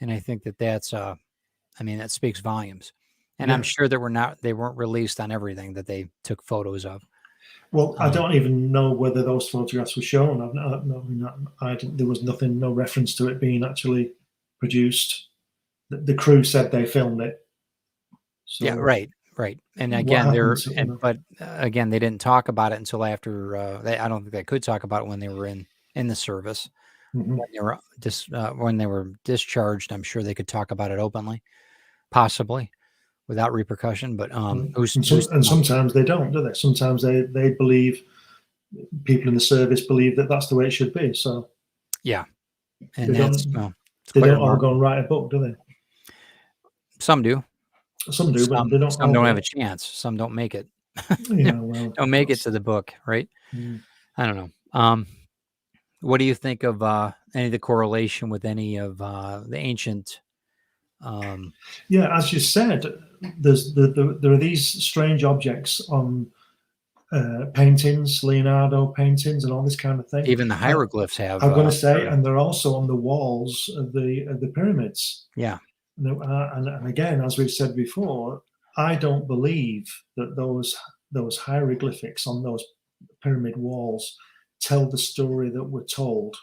And I think that's, I mean, that speaks volumes. And I'm sure that they weren't released on everything that they took photos of. Well, I don't even know whether those photographs were shown. There was nothing, no reference to it being actually produced. The crew said they filmed it. So yeah, right. And again, but again, they didn't talk about it until after. I don't think they could talk about it when they were in the service. When they were discharged, I'm sure they could talk about it openly, possibly, without repercussion. But sometimes they don't, do they? Sometimes they believe, people in the service believe that that's the way it should be. So yeah, and they don't all go and write a book, do they? Some do. Some do, but they don't. Some don't have a chance. Some don't make it. Yeah, well, don't make it to the book, right? I don't know. What do you think of any of the correlation with any of the ancient? Yeah, as you said, there are these strange objects on paintings, Leonardo paintings, and all this kind of thing. Even the hieroglyphs have. I'm going to say, and they're also on the walls of the pyramids. Yeah. And again, as we've said before, I don't believe that those hieroglyphics on those pyramid walls tell the story that we're told.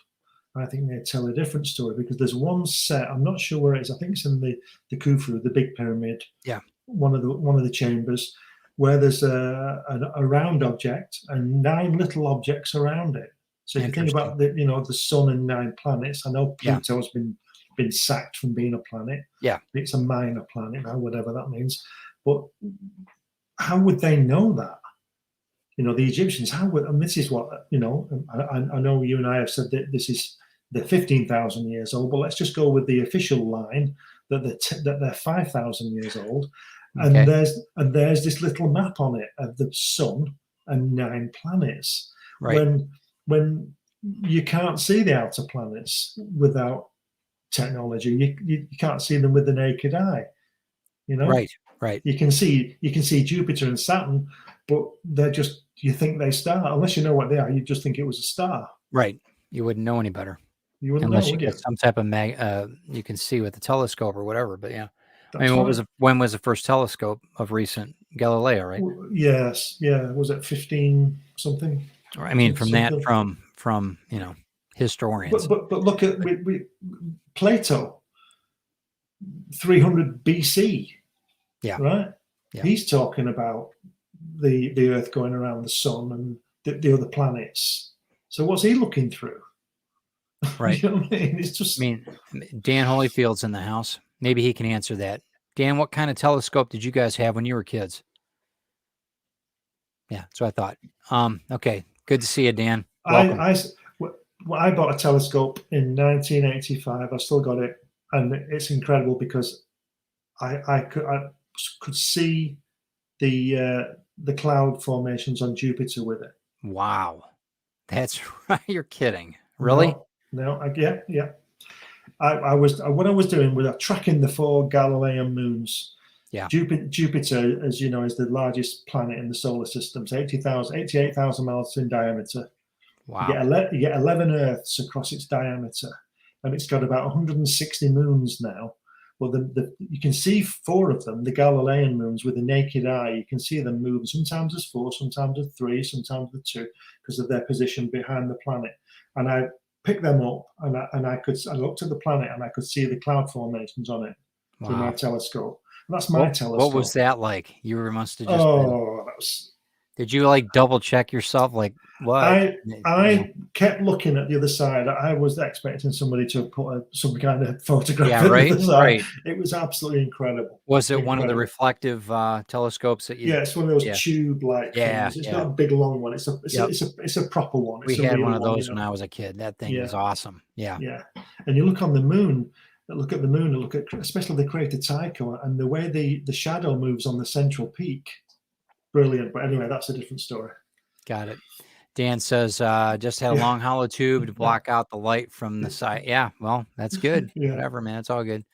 I think they tell a different story, because there's one set, I'm not sure where it is, I think it's in the Khufu, the big pyramid. Yeah. One of the chambers, where there's a round object and 9 little objects around it. So if you think about the sun and 9 planets, I know Pluto's been sacked from being a planet. Yeah. It's a minor planet now, whatever that means. But how would they know that? The Egyptians, how would, and this is what, I know you and I have said that this is, they're 15,000 years old, but let's just go with the official line that they're 5,000 years old. Okay. And there's this little map on it of the sun and 9 planets. Right. When you can't see the outer planets without technology, you can't see them with the naked eye. Right. You can see Jupiter and Saturn, but they're just, you think they star, unless you know what they are, you just think it was a star. Right. You wouldn't know any better. You wouldn't unless know, you would get you? some type of you can see with the telescope or whatever. But yeah, That's when was the first telescope of recent? Galileo, right? Yes, yeah. Was it 15 something? Or, I mean, from that, Something. from historians. But look at Plato, 300 BC. Yeah. Right. Yeah. He's talking about the Earth going around the sun and the other planets. So what's he looking through? Right. You know what I mean? It's just. I mean, Dan Holyfield's in the house. Maybe he can answer that. Dan, what kind of telescope did you guys have when you were kids? Yeah, that's what I thought. Okay, good to see you, Dan. Welcome. I bought a telescope in 1985. I still got it, and it's incredible because I could see the cloud formations on Jupiter with it. Wow, that's right. You're kidding, really? No, yeah. What I was doing was tracking the 4 Galilean moons. Yeah. Jupiter, as you know, is the largest planet in the solar system. It's 88,000 miles in diameter. Wow. You get 11 Earths across its diameter, and it's got about 160 moons now. Well, you can see 4 of them, the Galilean moons, with the naked eye. You can see them move. Sometimes there's 4, sometimes there's 3, sometimes there's 2, because of their position behind the planet. And I picked them up, and I looked at the planet, and I could see the cloud formations on it through my telescope. And that's my telescope. What was that like? You must have just. That was. Did you like double check yourself? Like what? I kept looking at the other side. I was expecting somebody to put some kind of photograph. Yeah, right. Right. It was absolutely incredible. Was it one of the reflective telescopes that you? Yeah, it's one of those tube-like things. It's not a big long one. It's a proper one. We had one of those when I was a kid. That thing was awesome. Yeah. Yeah, and you look on the moon. Look at the moon. And look at especially the crater Tycho and the way the shadow moves on the central peak. Brilliant. But anyway, that's a different story. Got it. Dan says, just had a long hollow tube to block out the light from the side. Yeah, well, that's good. Whatever, man. It's all good.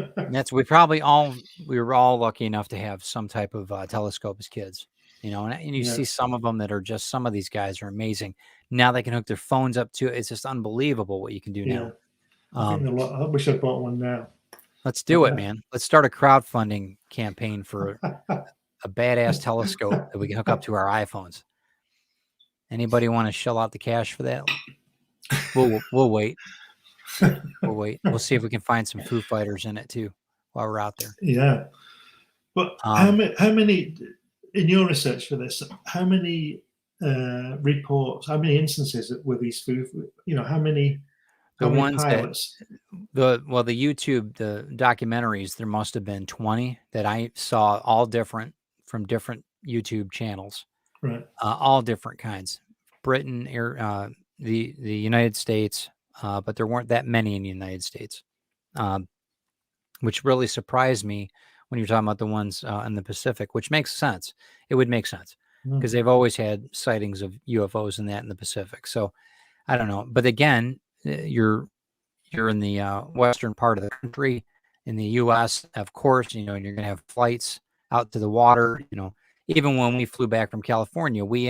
We were all lucky enough to have some type of telescope as kids, and you see some of them that are just, some of these guys are amazing. Now they can hook their phones up to it. It's just unbelievable what you can do now. I wish I bought one now. Let's do it, man. Let's start a crowdfunding campaign for a badass telescope that we can hook up to our iPhones. Anybody want to shell out the cash for that? We'll wait. We'll wait. We'll see if we can find some FOO Fighters in it too while we're out there. Yeah. But how many in your research for this? How many reports? How many instances were these FOO? How many? The ones pilots? The YouTube, the documentaries, there must have been 20 that I saw, all different from different YouTube channels. Right. All different kinds. Britain, the United States, but there weren't that many in the United States, which really surprised me when you're talking about the ones in the Pacific, which makes sense. It would make sense because they've always had sightings of UFOs and that in the Pacific. So I don't know. But again, you're in the western part of the country. In the U.S., of course, and you're going to have flights out to the water. Even when we flew back from California, we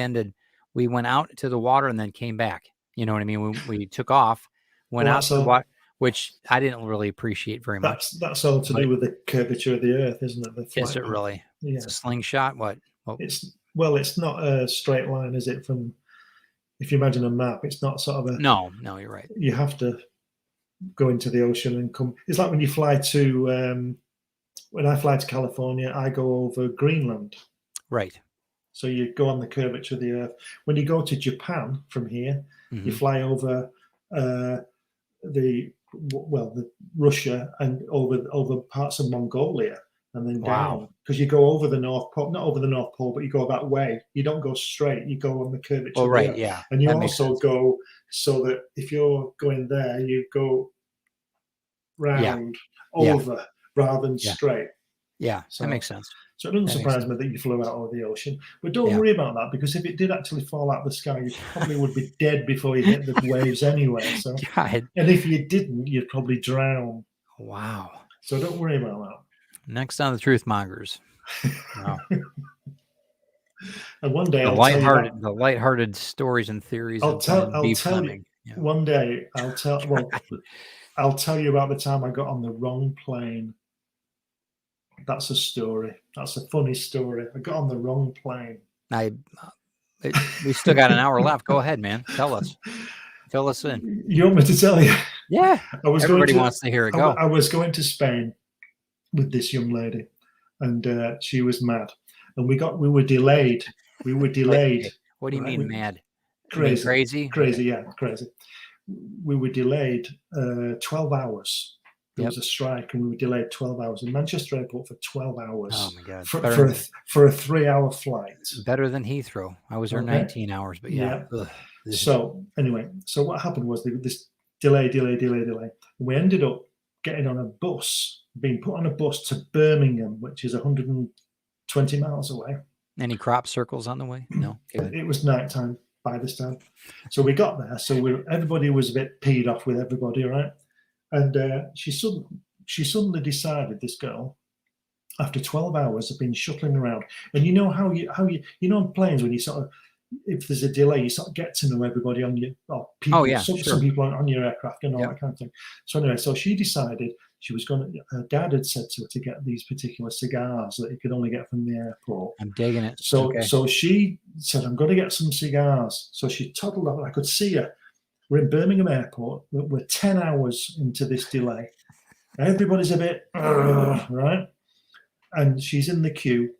went out to the water and then came back. You know what I mean? We took off, went out to the water. which I didn't really appreciate very much. That's all to do with the curvature of the Earth, isn't it? The flight Is it path. really? Yeah. It's a slingshot. What? It's not a straight line, is it? From, if you imagine a map, it's not sort of a. No, you're right. You have to go into the ocean and come. It's like when you fly to. When I fly to California, I go over Greenland. Right. So you go on the curvature of the Earth. When you go to Japan from here, you fly over the Russia and over parts of Mongolia and then down, because you go over the North Pole, not over the North Pole, but you go that way. You don't go straight. You go on the curvature. Oh, of the right. Earth. Yeah. And you that makes also sense. go so that if you're going there, you go round over rather than straight. Yeah, So that makes sense. So it doesn't That makes surprise sense. me that you flew out over the ocean. But don't worry about that, because if it did actually fall out of the sky, you probably would be dead before you hit the waves anyway. So, God. and if you didn't, you'd probably drown. Wow. So don't worry about that. Next on the Truth Mongers. Wow. And one day The I'll lighthearted stories and theories. I'll tell B. you. Fleming. Yeah. One day I'll tell. Well, I'll tell you about the time I got on the wrong plane. That's a story. That's a funny story. I got on the wrong plane. We still got an hour left. Go ahead, man. Tell us. Fill us in. You want me to tell you? Yeah. Everybody wants to hear it. Go. I was going to Spain with this young lady, and she was mad, and we were delayed. We were delayed. What do you mean mad? Crazy. Crazy? Crazy, yeah, crazy. We were delayed 12 hours. There was a strike, and we were delayed 12 hours in Manchester Airport for 12 hours. Oh my God! For a 3-hour flight. Better than Heathrow. I was there 19 hours, but yeah. So anyway, so what happened was this delay. We ended up getting on a bus, being put on a bus to Birmingham, which is 120 miles away. Any crop circles on the way? No. It was nighttime by this time, so we got there. So everybody was a bit peed off with everybody, right? And she suddenly decided, this girl, after 12 hours of being shuttling around, and you know how you on planes, when you sort of, if there's a delay, you sort of get to know everybody on your, or people, some people on your aircraft and all that kind of thing. So anyway, so she decided she was going to, her dad had said to her to get these particular cigars that you could only get from the airport. I'm digging it. So she said, I'm going to get some cigars. So she toddled up, I could see her. We're in Birmingham Airport. We're 10 hours into this delay. Everybody's a bit, right? And she's in the queue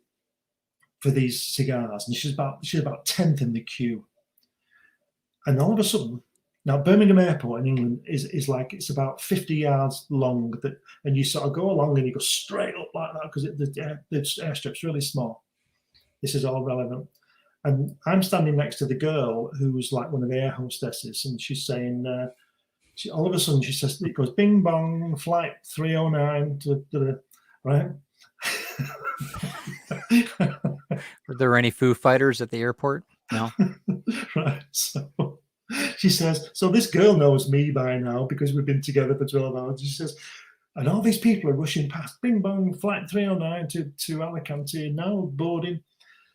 for these cigars, and she's about 10th in the queue. And all of a sudden, now Birmingham Airport in England is like, it's about 50 yards long, and you sort of go along and you go straight up like that, because the airstrip's really small. This is all relevant. And I'm standing next to the girl who's like one of the air hostesses, and she's saying, all of a sudden she says, it goes bing bong, flight 309 right? Were there any FOO Fighters at the airport? No. Right. So she says, so this girl knows me by now because we've been together for 12 hours. She says, and all these people are rushing past, bing bong, flight 309 to Alicante, now boarding.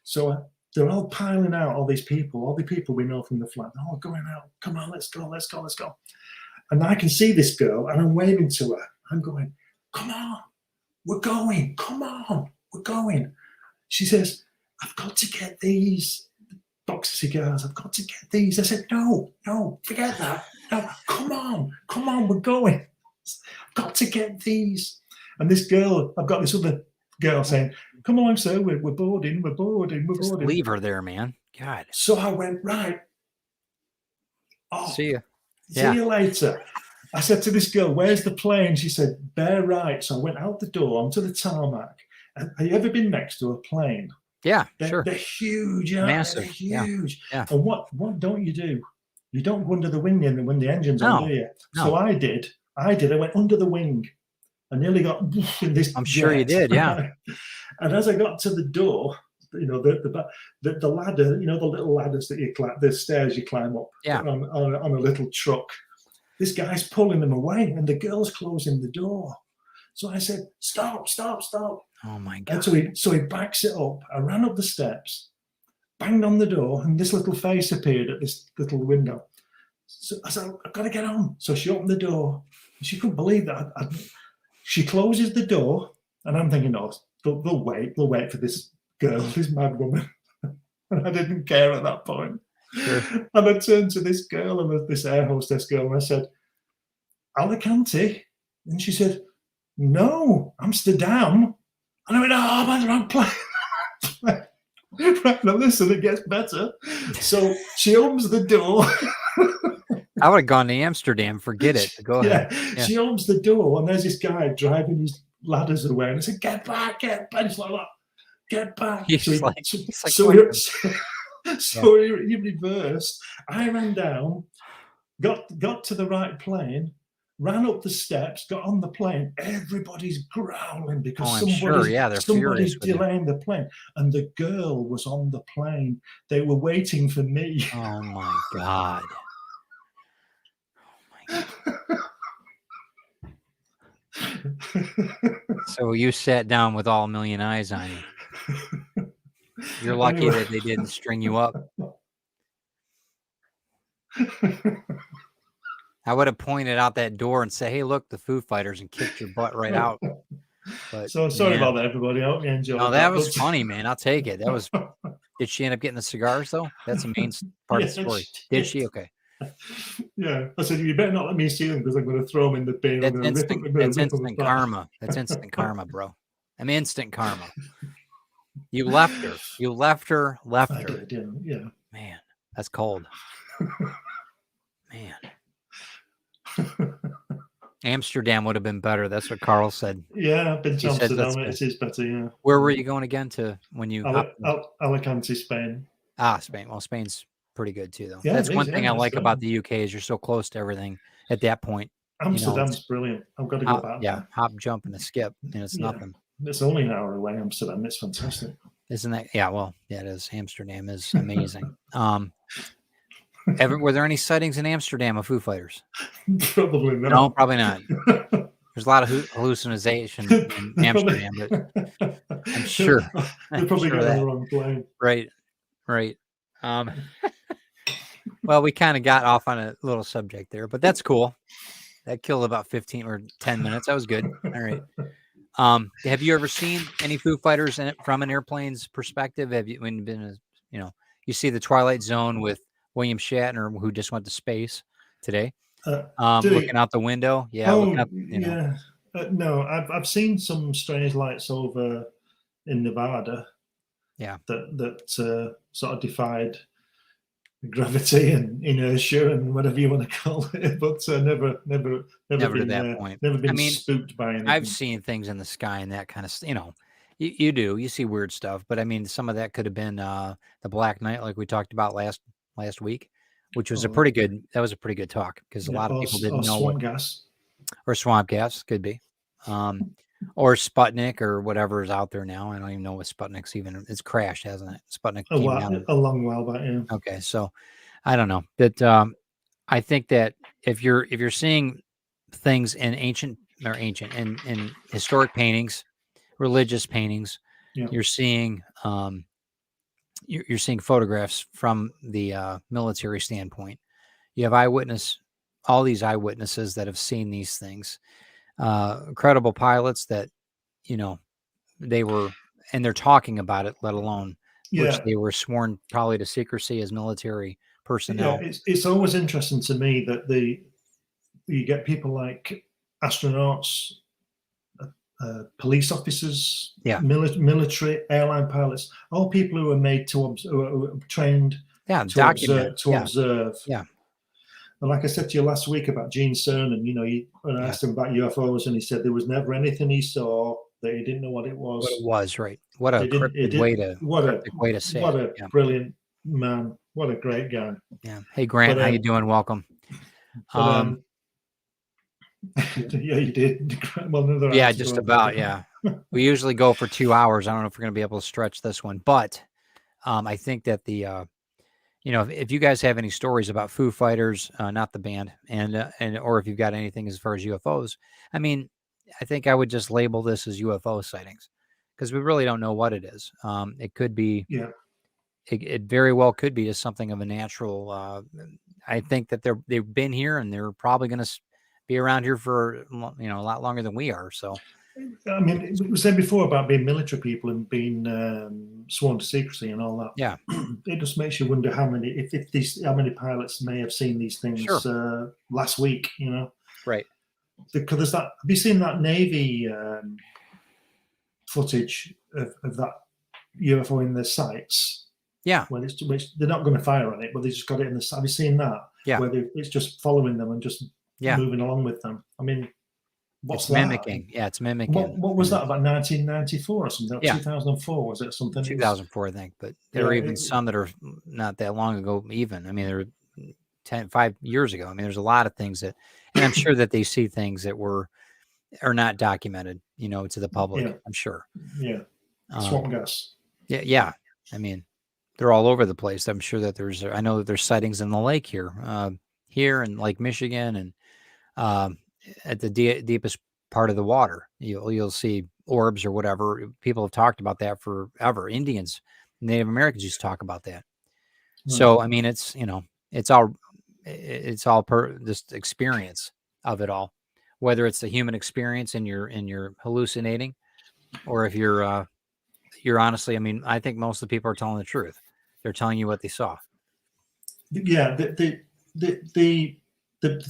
So they're all piling out, all the people we know from the flight. They're all going out. Come on, let's go. And I can see this girl, and I'm waving to her. I'm going, come on, we're going. Come on, we're going. She says, I've got to get these box of cigars. I've got to get these. I said, no, forget that. No, come on, we're going. I've got to get these. And this girl, I've got this other girl saying, come along, sir, we're boarding. Just leave her there, man. God. So I went, right. Oh, see you. See you later. I said to this girl, where's the plane? She said, bear right. So I went out the door onto the tarmac. And have you ever been next to a plane? Yeah, sure. They're huge. Massive. They're huge. Yeah. And what don't you do? You don't go under the wing when the engine's on, do you? No. So I did. I went under the wing. I nearly got in this. I'm sure you did, yeah. And as I got to the door, the ladder, the little ladders that you climb, the stairs you climb up on a little truck. This guy's pulling them away, and the girl's closing the door. So I said, "Stop!" Oh my God! And so he backs it up. I ran up the steps, banged on the door, and this little face appeared at this little window. So I said, "I've got to get on." So she opened the door. She couldn't believe that. She closes the door, and I'm thinking, oh, they'll wait for this girl, this mad woman. And I didn't care at that point. Sure. And I turned to this girl, and this air hostess girl, and I said, Alicante? And she said, no, Amsterdam. And I went, oh, I'm on the wrong plane. Right, now listen, it gets better. So she opens the door. I would have gone to Amsterdam. Forget it. Go ahead. Yeah. She opens the door, and there's this guy driving his ladders away. And I said, get back, get back. It's like that. Get back. So he reversed. I ran down, got to the right plane, ran up the steps, got on the plane. Everybody's growling because somebody's delaying the plane. And the girl was on the plane. They were waiting for me. Oh my God. So you sat down with all a million eyes on you. You're lucky that they didn't string you up. I would have pointed out that door and said, hey, look, the Foo Fighters, and kicked your butt right out. But so sorry about that, everybody. I hope you enjoyed that. No, that was funny, man. I'll take it. That was. Did she end up getting the cigars, though? That's the main part of the story. Did she? Okay. Yeah. I said, you better not let me see them because I'm going to throw them in the bin. That's instant karma. That's instant karma, bro. I'm instant karma. You left her. You left her. I did, yeah. Man, that's cold. Man. Amsterdam would have been better. That's what Carl said. Yeah, I've been to Amsterdam. It is better, yeah. Where were you going again to when you... Alicante, Spain. Ah, Spain. Well, Spain's pretty good too, though. Yeah, that's one thing I like about the UK is you're so close to everything at that point. Amsterdam's brilliant. I've got to go back. Yeah, hop, jump, and a skip. And it's nothing. It's only an hour away, Amsterdam. It's fantastic. Isn't that? Yeah, well, yeah, it is. Amsterdam is amazing. Were there any sightings in Amsterdam of Foo Fighters? Probably not. No, probably not. There's a lot of hallucination in Amsterdam, but I'm sure. They probably got on the wrong plane. Right. Well, we kind of got off on a little subject there, but that's cool. That killed about 15 or 10 minutes. That was good. All right. Have you ever seen any Foo Fighters from an airplane's perspective? Have you been, you see the Twilight Zone with William Shatner, who just went to space today, looking out the window? Yeah. No, I've seen some strange lights over in Nevada. Yeah. That sort of defied gravity and inertia and whatever you want to call it, but never been to that point. Never been spooked by anything. I've seen things in the sky and that kind of, you see weird stuff, but I mean, some of that could have been the Black Knight, like we talked about last week, which was a pretty good talk because a lot of people didn't know swamp gas. Or swamp gas could be, or Sputnik or whatever is out there now. I don't even know what Sputnik's even. It's crashed, hasn't it? Sputnik a long while back. Yeah. Okay, so I don't know that. I think that if you're seeing things in ancient and historic paintings, religious paintings, you're seeing you're seeing photographs from the military standpoint. You have all these eyewitnesses that have seen these things. Credible pilots that, they're talking about it, let alone which they were sworn probably to secrecy as military personnel. Yeah, it's always interesting to me that you get people like astronauts, police officers, military, airline pilots, all people who are made who are trained to observe. Yeah. And like I said to you last week about Gene Cernan, when I asked him about UFOs, and he said there was never anything he saw that he didn't know what it was. What it was, right? What a cryptic way to say it. What a brilliant man. What a great guy. Yeah. Hey, Grant, how you doing? Welcome. Yeah, you did. Well, yeah, just about. Yeah. We usually go for 2 hours. I don't know if we're going to be able to stretch this one, but I think that if you guys have any stories about Foo Fighters, not the band, and or if you've got anything as far as UFOs, I mean, I think I would just label this as UFO sightings because we really don't know what it is. It could be, it very well could be just something of a natural. I think that they've been here and they're probably going to be around here for a lot longer than we are. So I mean, we said before about being military people and being sworn to secrecy and all that. yeah, It just makes you wonder how many pilots may have seen these things sure, last week. right, Because there's that. Have you seen that Navy footage of that UFO in their sights? yeah, Which they're not going to fire on it, but they just got it in the. Have you seen that? yeah, Where it's just following them and just yeah. moving along with them. I mean, what's It's that? mimicking. Yeah, it's mimicking. What was that, about 1994 or something? Yeah. 2004 was it something? 2004, I think, but there are even some that are not that long ago. Even, I mean, there were 5 years ago. I mean, there's a lot of things that, and I'm sure that they see things that are not documented, to the public. Yeah. I'm sure. Yeah. Swamp gas. Yeah, yeah. I mean, they're all over the place. I'm sure that I know that there's sightings in the lake here in Lake Michigan, and at the deepest part of the water, you'll see orbs or whatever. People have talked about that forever. Indians, Native Americans used to talk about that. So, I mean, it's all per this experience of it all, whether it's the human experience and you're hallucinating, or if you're honestly, I mean, I think most of the people are telling the truth. They're telling you what they saw. Yeah. The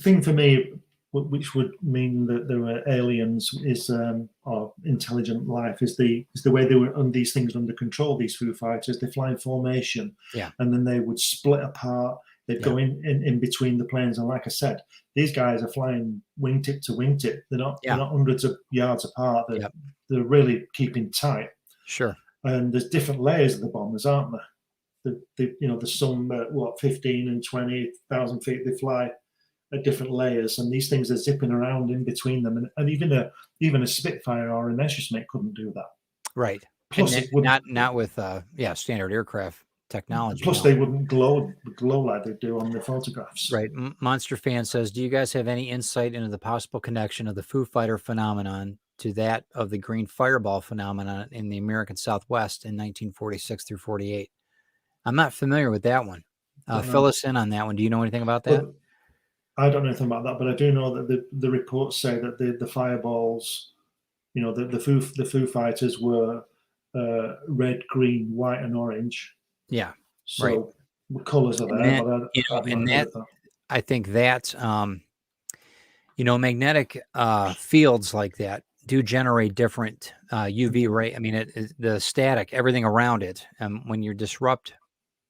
thing for me, which would mean that there were aliens, is or intelligent life, is the way they were on these things under control. These Foo Fighters, they fly in formation, and then they would split apart. They'd go in between the planes, and like I said, these guys are flying wingtip to wingtip. They're not hundreds of yards apart. They're really keeping tight. Sure. And there's different layers of the bombers, aren't there? There's some 15 and 20,000 feet they fly at different layers, and these things are zipping around in between them, and even a Spitfire or an Messerschmitt couldn't do that. Right. Plus, and not with standard aircraft technology. Plus, they wouldn't glow like they do on the photographs. Right. Monster Fan says, "Do you guys have any insight into the possible connection of the Foo Fighter phenomenon to that of the green fireball phenomenon in the American Southwest in 1946 through 48?" I'm not familiar with that one. Fill us in on that one. Do you know anything about that? Well, I don't know anything about that, but I do know that the reports say that the fireballs, the Foo Fighters were red, green, white, and orange. Yeah. So right. The colors are there. I think that magnetic fields like that do generate different UV ray. I mean, the static, everything around it, when you disrupt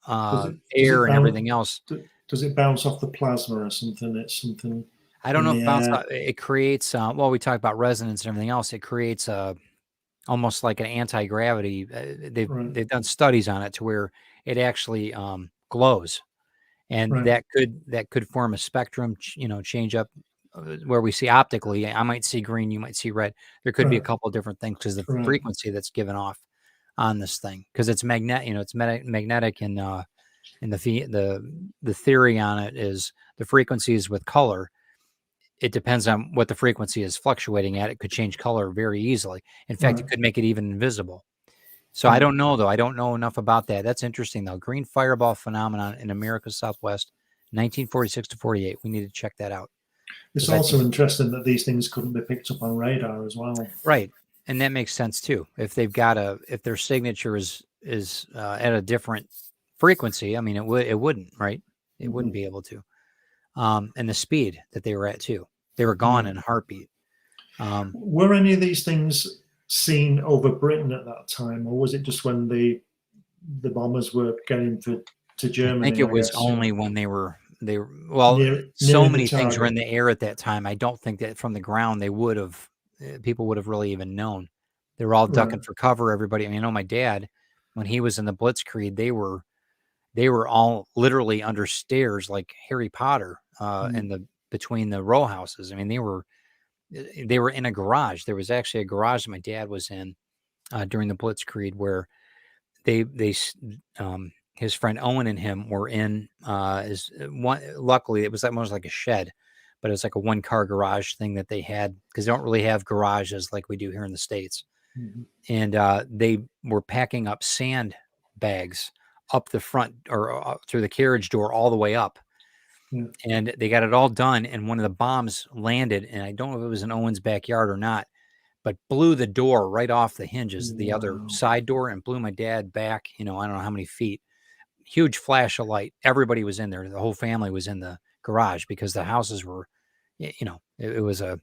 air and everything else. Does it bounce off the plasma or something? It's something. I don't know if it bounces off. It creates. We talk about resonance and everything else. It creates almost like an anti-gravity. They've done studies on it to where it actually glows, and that could form a spectrum. Change up where we see optically. I might see green, you might see red. There could be a couple of different things because the frequency that's given off on this thing, because it's magnetic. It's magnetic, and the theory on it is the frequencies with color. It depends on what the frequency is fluctuating at. It could change color very easily. In fact, it could make it even invisible. So I don't know, though. I don't know enough about that. That's interesting, though. Green fireball phenomenon in America's Southwest, 1946 to 48. We need to check that out. It's also interesting that these things couldn't be picked up on radar as well. Right. And that makes sense, too. If they've got if their signature is at a different frequency, I mean, it wouldn't, right? It wouldn't be able to. And the speed that they were at, too. They were gone in a heartbeat. Were any of these things seen over Britain at that time, or was it just when the bombers were getting to Germany? I think it was only when they were so many things were in the air at that time. I don't think that from the ground people would have really even known. They were all ducking for cover. Everybody. I mean, I know my dad, when he was in the Blitzkrieg, they were all literally under stairs like Harry Potter between the row houses. I mean, they were in a garage. There was actually a garage that my dad was in during the Blitzkrieg, where his friend Owen and him were in luckily it was almost like a shed, but it was like a 1-car garage thing that they had, because they don't really have garages like we do here in the States. And they were packing up sand bags up the front or through the carriage door all the way up. Yeah. And they got it all done. And one of the bombs landed, and I don't know if it was in Owen's backyard or not, but blew the door right off the hinges, the other Wow. side door, and blew my dad back, I don't know how many feet. Huge flash of light. Everybody was in there. The whole family was in the garage because the houses were, it was a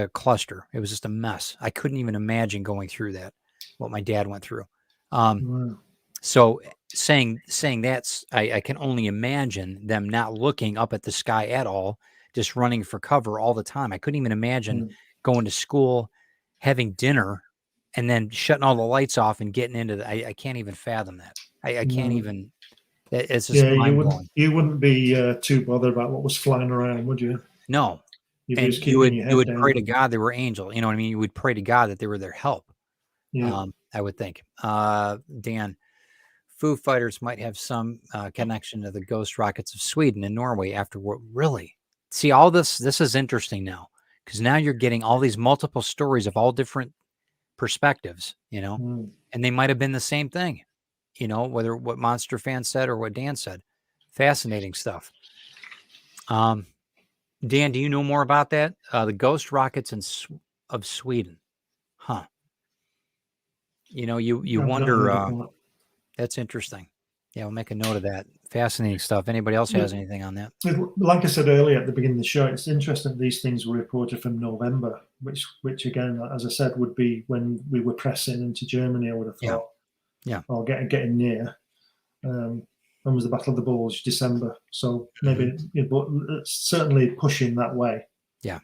cluster. It was just a mess. I couldn't even imagine going through that, what my dad went through. Wow. So saying that's, I can only imagine them not looking up at the sky at all, just running for cover all the time. I couldn't even imagine going to school, having dinner, and then shutting all the lights off and getting into the, I can't even fathom that. I can't even, it's just mind blowing. You wouldn't be too bothered about what was flying around, would you? No. You'd be And just keeping your head you would down. pray to God they were angel. You know what I mean? You would pray to God that they were their help. Yeah. I would think. Dan, FOO Fighters might have some connection to the ghost rockets of Sweden and Norway afterward. Really? See, all this is interesting now, because now you're getting all these multiple stories of all different perspectives, and they might have been the same thing, whether what Monster Fan said or what Dan said. Fascinating stuff. Dan, do you know more about that? The ghost rockets of Sweden. Huh. You wonder, that's interesting. Yeah, we'll make a note of that. Fascinating stuff. Anybody else has anything on that? Like I said earlier at the beginning of the show, it's interesting these things were reported from November, which again, as I said, would be when we were pressing into Germany, I would have thought. Yeah. Or getting near. When was the Battle of the Bulge? December. So maybe, but it's certainly pushing that way. Yeah.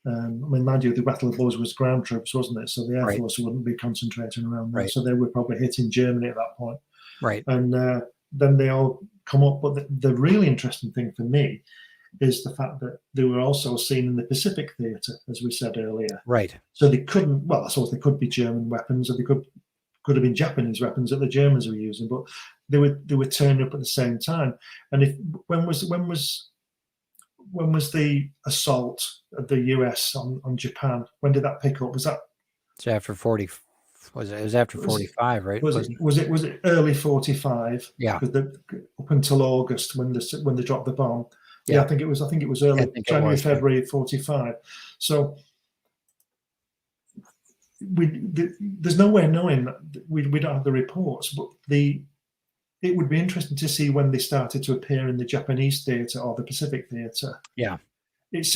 I mean, mind you, the Battle of the Bulge was ground troops, wasn't it? So the Air Force wouldn't be concentrating around there. So they were probably hitting Germany at that point. Right. And then they all come up. But the really interesting thing for me is the fact that they were also seen in the Pacific Theatre, as we said earlier. Right. So they couldn't, well, I suppose they could be German weapons, or they could have been Japanese weapons that the Germans were using, but they were turning up at the same time. And when was the assault of the US on Japan? When did that pick up? Was that? It's after 40. It was after 45, right? Was it early 45? Yeah. Because up until August when they dropped the bomb. Yeah, I think it was early January, February 45. So there's no way of knowing. We don't have the reports, but it would be interesting to see when they started to appear in the Japanese theatre or the Pacific theatre. Yeah. It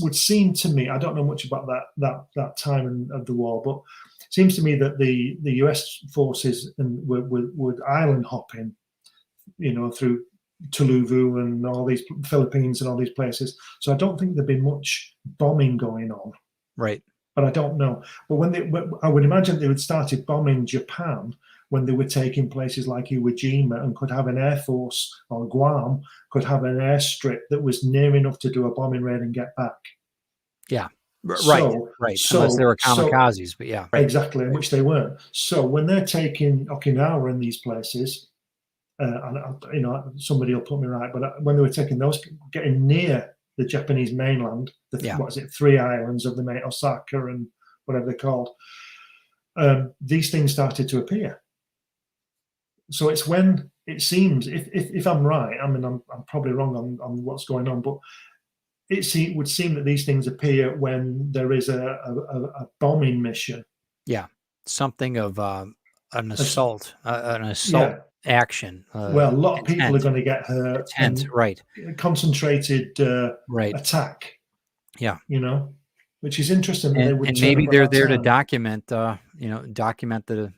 would seem to me, I don't know much about that time of the war, but it seems to me that the US forces would island hopping, through Tuvalu and all these Philippines and all these places. So I don't think there'd be much bombing going on. Right. But I don't know. But I would imagine they would started bombing Japan when they were taking places like Iwo Jima and could have an air force, or Guam could have an airstrip that was near enough to do a bombing raid and get back. Yeah. Right. Unless they were kamikazes, but yeah. Right. Exactly, which they weren't. So when they're taking Okinawa and these places, and somebody will put me right, but when they were taking those, getting near the Japanese mainland, what is it, 3 islands of the main, Osaka and whatever they're called, these things started to appear. So it's when it seems, if I'm right, I mean, I'm probably wrong on what's going on, but it would seem that these things appear when there is a bombing mission. Yeah, something of an assault action. Well, a lot of people are going to get hurt. Right. Concentrated attack. Yeah. Which is interesting. And maybe they're there to document, document the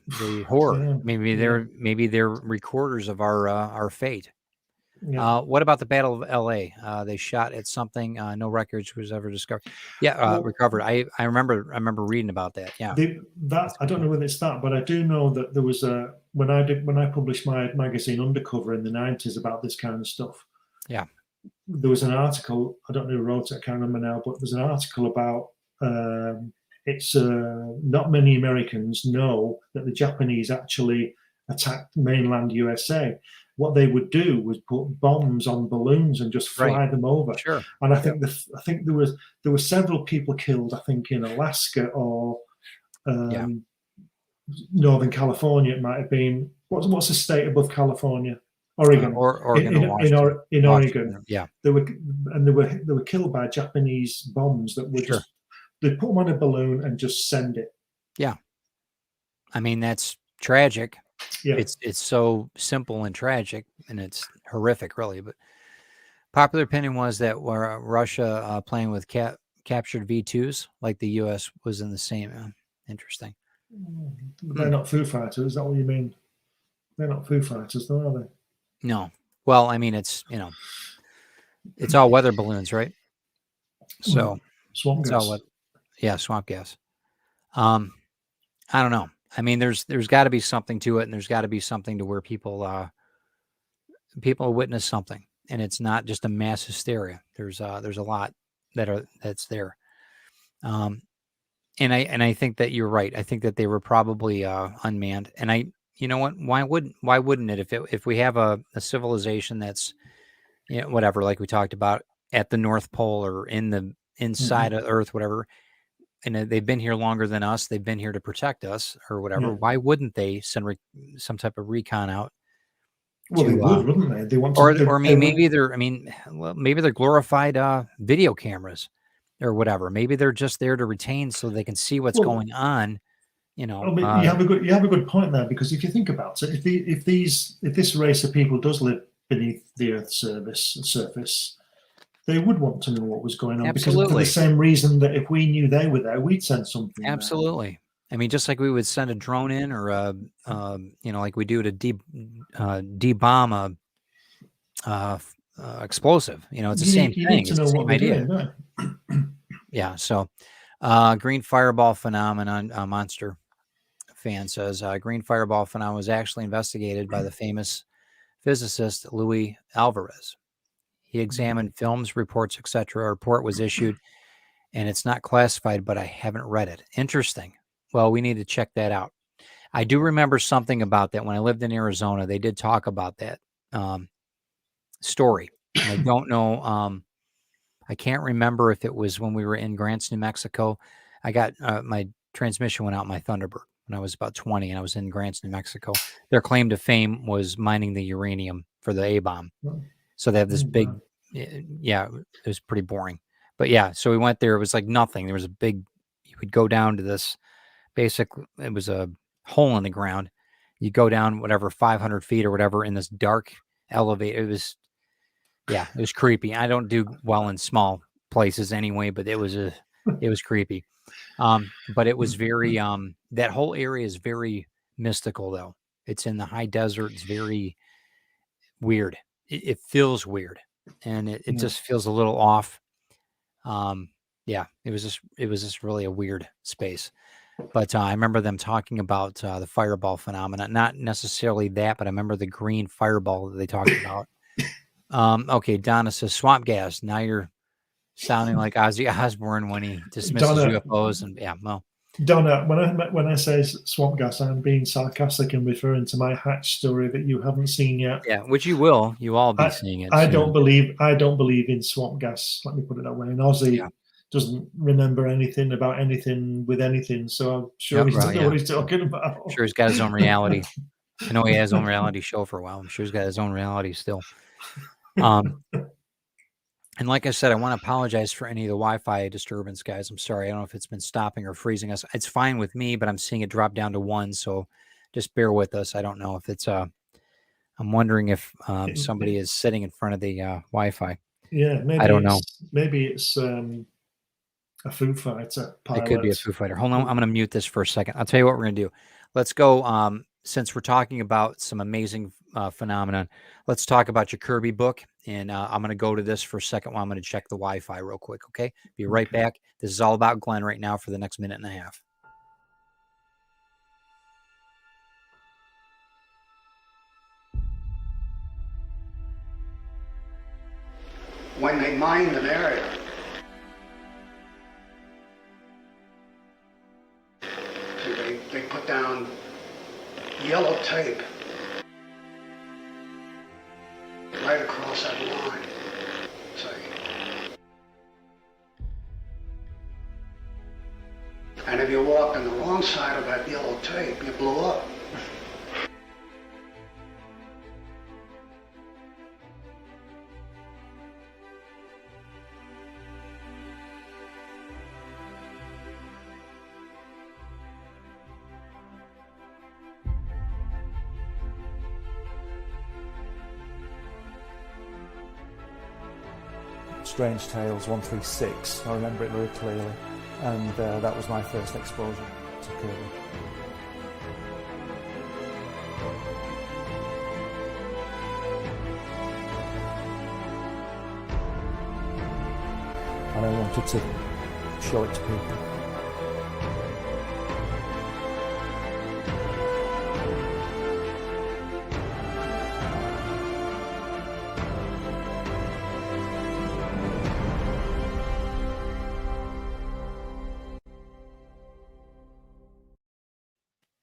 horror. Yeah. Maybe they're recorders of our fate. Yeah. What about the Battle of L.A.? They shot at something. No records was ever discovered. Yeah, recovered. I remember reading about that. Yeah. I don't know whether it's that, but I do know that there was when I published my magazine Undercover in the 90s about this kind of stuff. Yeah. There was an article. I don't know who wrote it. I can't remember now, but there's an article about. It's not many Americans know that the Japanese actually attacked mainland USA. What they would do was put bombs on balloons and just fly them over. Sure. And I think there were several people killed. I think in Alaska or Northern California. It might have been. What's the state above California? Oregon. Oregon or in Washington. Oregon, Washington, yeah, they were killed by Japanese bombs that were sure. just, they put them on a balloon and just send it. Yeah. I mean, that's tragic. Yeah. It's so simple and tragic, and it's horrific, really. But popular opinion was that Russia playing with captured V2s, like the U.S. was in the same. Interesting. But they're not Foo Fighters. Is that what you mean? They're not Foo Fighters, though, are they? No. Well, I mean, it's it's all weather balloons, right? So Well, swamp it's gas. all yeah, swamp gas. I don't know. I mean, there's got to be something to it, and there's got to be something to where people witness something, and it's not just a mass hysteria. There's a lot that's there. And I think that you're right. I think that they were probably unmanned. And you know what? Why wouldn't it? If we have a civilization that's, whatever, like we talked about at the North Pole or inside of Earth, whatever, and they've been here longer than us. They've been here to protect us or whatever. Yeah. Why wouldn't they send some type of recon out? Well, they would, wouldn't they? They want to, or maybe they're glorified video cameras or whatever. Maybe they're just there to retain so they can see what's going on. You have a good point there, because if you think about it, if this race of people does live beneath the Earth's surface, they would want to know what was going on. Absolutely. Because for the same reason that if we knew they were there, we'd send something. Absolutely. There. I mean, just like we would send a drone in, or like we do to de-bomb a explosive. It's the same thing. You need to know it's the what same idea. Doing, yeah. So, green fireball phenomenon. Monster fan says green fireball phenomenon was actually investigated by the famous physicist Louis Alvarez. He examined films, reports, etc. A report was issued, and it's not classified, but I haven't read it. Interesting. Well, we need to check that out. I do remember something about that. When I lived in Arizona, they did talk about that story. And I don't know. I can't remember if it was when we were in Grants, New Mexico. I got my transmission went out my Thunderbird when I was about 20, and I was in Grants, New Mexico. Their claim to fame was mining the uranium for the A-bomb. So they have this big, it was pretty boring. But yeah, so we went there. It was like nothing. There was a big, you would go down to this, basically, it was a hole in the ground. You go down whatever, 500 feet or whatever in this dark elevator. It was creepy. I don't do well in small places anyway, but it was creepy. But it was very, that whole area is very mystical though. It's in the high desert. It's very weird. It feels weird, and it just feels a little off. It was just really a weird space. But I remember them talking about the fireball phenomena, not necessarily that, but I remember the green fireball that they talked about. Okay, Donna says swamp gas. Now you're sounding like Ozzy Osbourne when he dismisses UFOs, and well. Donna, when I say swamp gas, I'm being sarcastic and referring to my Hatch story that you haven't seen yet. Yeah, which you will. You all be seeing it. I don't believe in swamp gas. Let me put it that way. And Ozzy doesn't remember anything about anything with anything, so I'm sure he doesn't know what he's talking about. I'm sure he's got his own reality. I know he has his own reality show for a while. I'm sure he's got his own reality still. And like I said, I want to apologize for any of the Wi-Fi disturbance, guys. I'm sorry. I don't know if it's been stopping or freezing us. It's fine with me, but I'm seeing it drop down to 1. So just bear with us. I don't know if it's I'm wondering if somebody is sitting in front of the Wi-Fi. Yeah, maybe I don't know. Maybe it's a Foo Fighter pilot. It could be a Foo Fighter. Hold on. I'm going to mute this for a second. I'll tell you what we're going to do. Let's go. Since we're talking about some amazing phenomenon, let's talk about your Kirby book. And I'm going to go to this for a second while I'm going to check the Wi-Fi real quick. Okay. Be right back. This is all about Glenn right now for the next minute and a half. When they mined an area, they put down yellow tape right across that line. See? And if you walk on the wrong side of that yellow tape, you blow up. Strange Tales 136. I remember it very clearly, and that was my first exposure to Kirby. And I wanted to show it to people.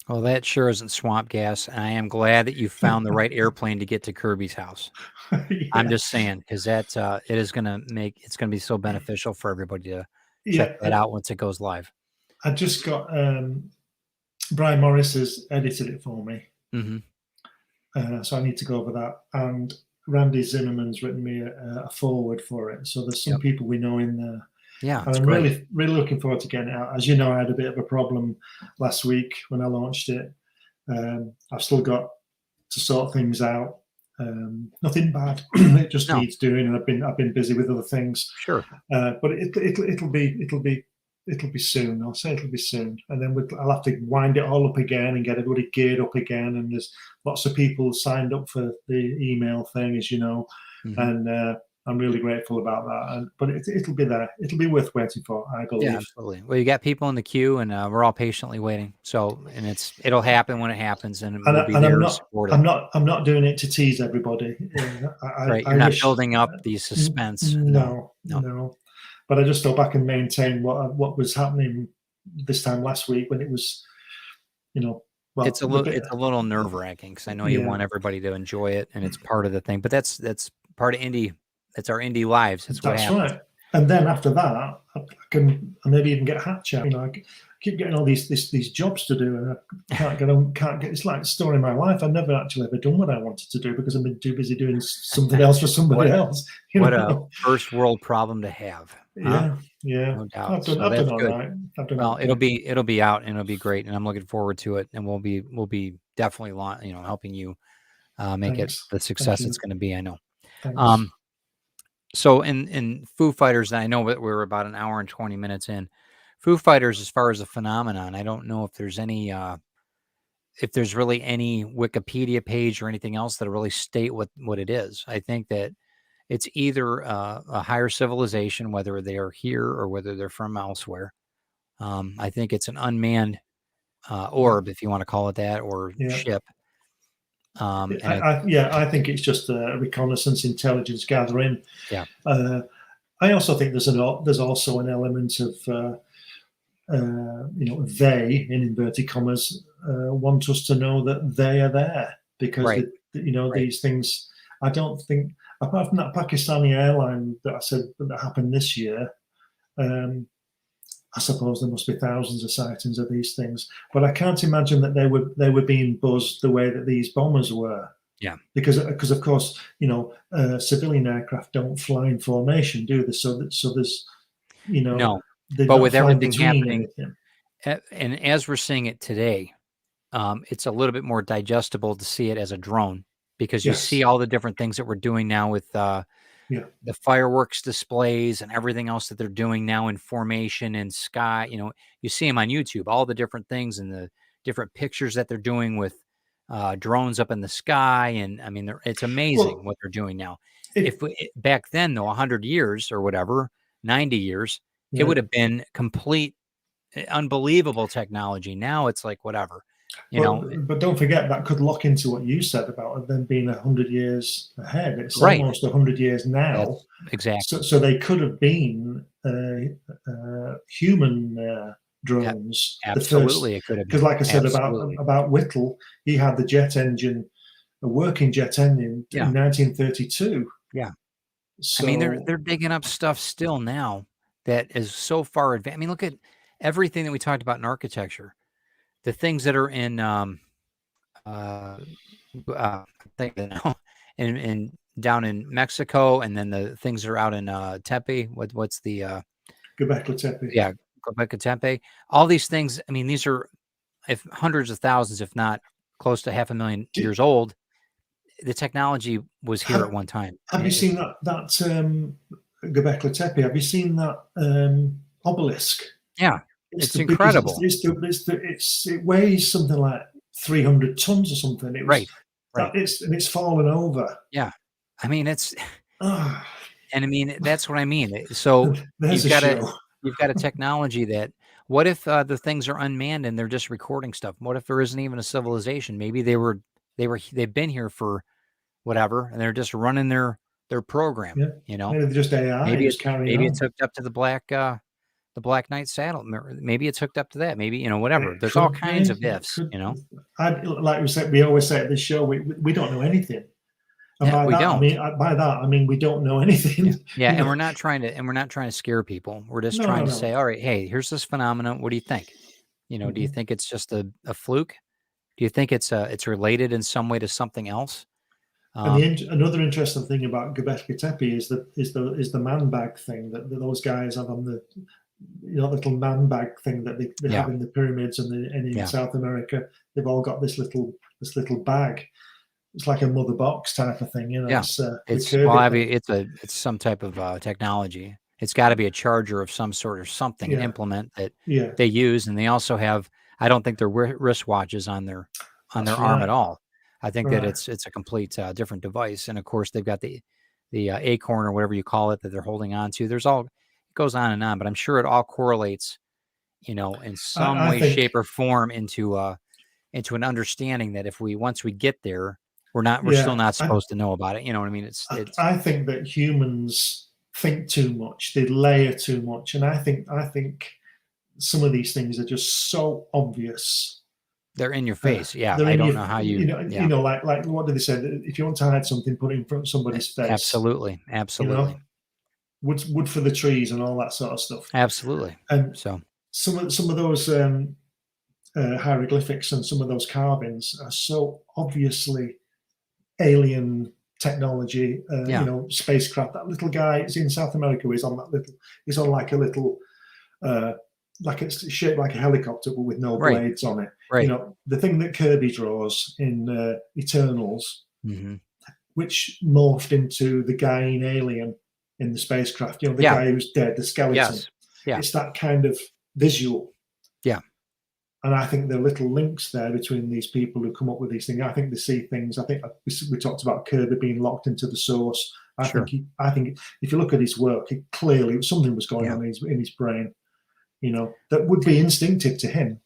Well, that sure isn't swamp gas. And I am glad that you found the right airplane to get to Kirby's house. Yeah. I'm just saying, because that it is going to it's going to be so beneficial for everybody to Yeah, check that out once it goes live. I just got Brian Morris has edited it for me, so I need to go over that. And Randy Zimmerman's written me a forward for it. So there's some people we know in there. Yeah, and I'm really looking forward to getting it out. As you know, I had a bit of a problem last week when I launched it. I've still got to sort things out. Nothing bad. It just needs doing, and I've been busy with other things. Sure. But it'll be soon. I'll say it'll be soon, and then I'll have to wind it all up again and get everybody geared up again. And there's lots of people signed up for the email thing, as you know, and I'm really grateful about that. But it'll be there. It'll be worth waiting for, I believe. Yeah, absolutely. Well, you got people in the queue, and we're all patiently waiting. So, and it'll happen when it happens, and we'll be there to support it. I'm not doing it to tease everybody. Right, you're not building up the suspense. No. But I just go back and maintain what was happening this time last week when it was, well, it's a little nerve-wracking because I know you want everybody to enjoy it, and it's part of the thing. But that's part of indie. That's our indie lives. That's what happens. Right. And then after that, I can maybe even get hatch out. I keep getting all these jobs to do, and I can't get. It's like the story of my life. I've never actually ever done what I wanted to do because I've been too busy doing something else for somebody else. What a first world problem to have. Yeah. No doubt. I've done all right. Well, it'll be out, and it'll be great, and I'm looking forward to it. And we'll be definitely helping you make it the success it's going to be. I know. Thanks. So in FOO Fighters, I know we're about an hour and 20 minutes in. FOO Fighters, as far as a phenomenon, I don't know if there's really any Wikipedia page or anything else that really state what it is. I think that it's either a higher civilization, whether they are here or whether they're from elsewhere. I think it's an unmanned orb, if you want to call it that, or ship. I think it's just a reconnaissance intelligence gathering. Yeah. I also think there's also an element of they, in inverted commas, want us to know that they are there because these things. I don't think, apart from that Pakistani airline that I said that happened this year, I suppose there must be thousands of sightings of these things, but I can't imagine that they were being buzzed the way that these bombers were. Yeah, because of course civilian aircraft don't fly in formation, do they? So there's no, but with everything happening, and as we're seeing it today, it's a little bit more digestible to see it as a drone because you see all the different things that we're doing now with the fireworks displays and everything else that they're doing now in formation and sky. You see them on YouTube, all the different things and the different pictures that they're doing with drones up in the sky. And I mean, it's amazing what they're doing now. Back then, though, 100 years or whatever, 90 years, it would have been complete, unbelievable technology. Now it's like whatever. But don't forget that could lock into what you said about them being 100 years ahead. It's right. Almost 100 years now. That's exactly. So they could have been human drones. Absolutely, it could have been. Because, like I said about Whittle, he had the jet engine, a working jet engine in 1932. Yeah. So, I mean, they're digging up stuff still now that is so far advanced. I mean, look at everything that we talked about in architecture. The things that are in, in down in Mexico, and then the things that are out in Tepe. What's the Göbekli Tepe? Yeah, Göbekli Tepe. All these things. I mean, these are hundreds of thousands, if not close to 500,000 years old. The technology was here at one time. Have you seen that Göbekli Tepe, have you seen that obelisk? Yeah, it's the biggest. incredible. It weighs something like 300 tons or something. It was Right, right. it's fallen over. Yeah, I mean it's, Ah, and I mean that's what I mean. So there's you've a got a show. you've got a technology that. What if the things are unmanned and they're just recording stuff? What if there isn't even a civilization? Maybe they've been here for whatever, and they're just running their program. Yeah, You know, maybe they're just AI. maybe Just carrying maybe on. it's hooked up to the Black Knight saddle. Maybe it's hooked up to that. Maybe whatever. It There's all could kinds be, of ifs. it could- like we said, we always say at this show, we don't know anything. And Yeah, we don't. by that I mean we don't know anything. Yeah, You and know? we're not trying to scare people. We're just No, trying to no. say, all right, hey, here's this phenomenon. What do you think? Do you think it's just a fluke? Do you think it's related in some way to something else? And another interesting thing about Göbekli Tepe is the man bag thing that those guys have on the little man bag thing that they have in the pyramids and in South America. They've all got this little bag. It's like a mother box type of thing, Yeah, it's some type of technology. It's got to be a charger of some sort or something, an implement that they use, and they also have. I don't think they're wristwatches on their arm at all. I think that it's a complete different device, and of course they've got the acorn or whatever you call it that they're holding on to. It goes on and on, but I'm sure it all correlates, in some way, shape, or form into an understanding that once we get there, we're still not supposed to know about it. You know what I mean? I think that humans think too much, they layer too much, and I think some of these things are just so obvious. They're in your face. Yeah, I don't know how you like what do they say? If you want to hide something, put it in front of somebody's face. Absolutely. Wood for the trees and all that sort of stuff. Absolutely. And so some of those hieroglyphics and some of those carvings are so obviously alien technology. Spacecraft. That little guy is in South America. He's on like a little. Like it's shaped like a helicopter, but with no blades on it. Right. The thing that Kirby draws in Eternals, mm-hmm. which morphed into the guy in Alien in the spacecraft. The guy who's dead, the skeleton. Yes. Yeah. It's that kind of visual. Yeah. And I think there are little links there between these people who come up with these things. I think they see things. I think we talked about Kirby being locked into the source. I think if you look at his work, clearly something was going on in his brain. That would be instinctive to him.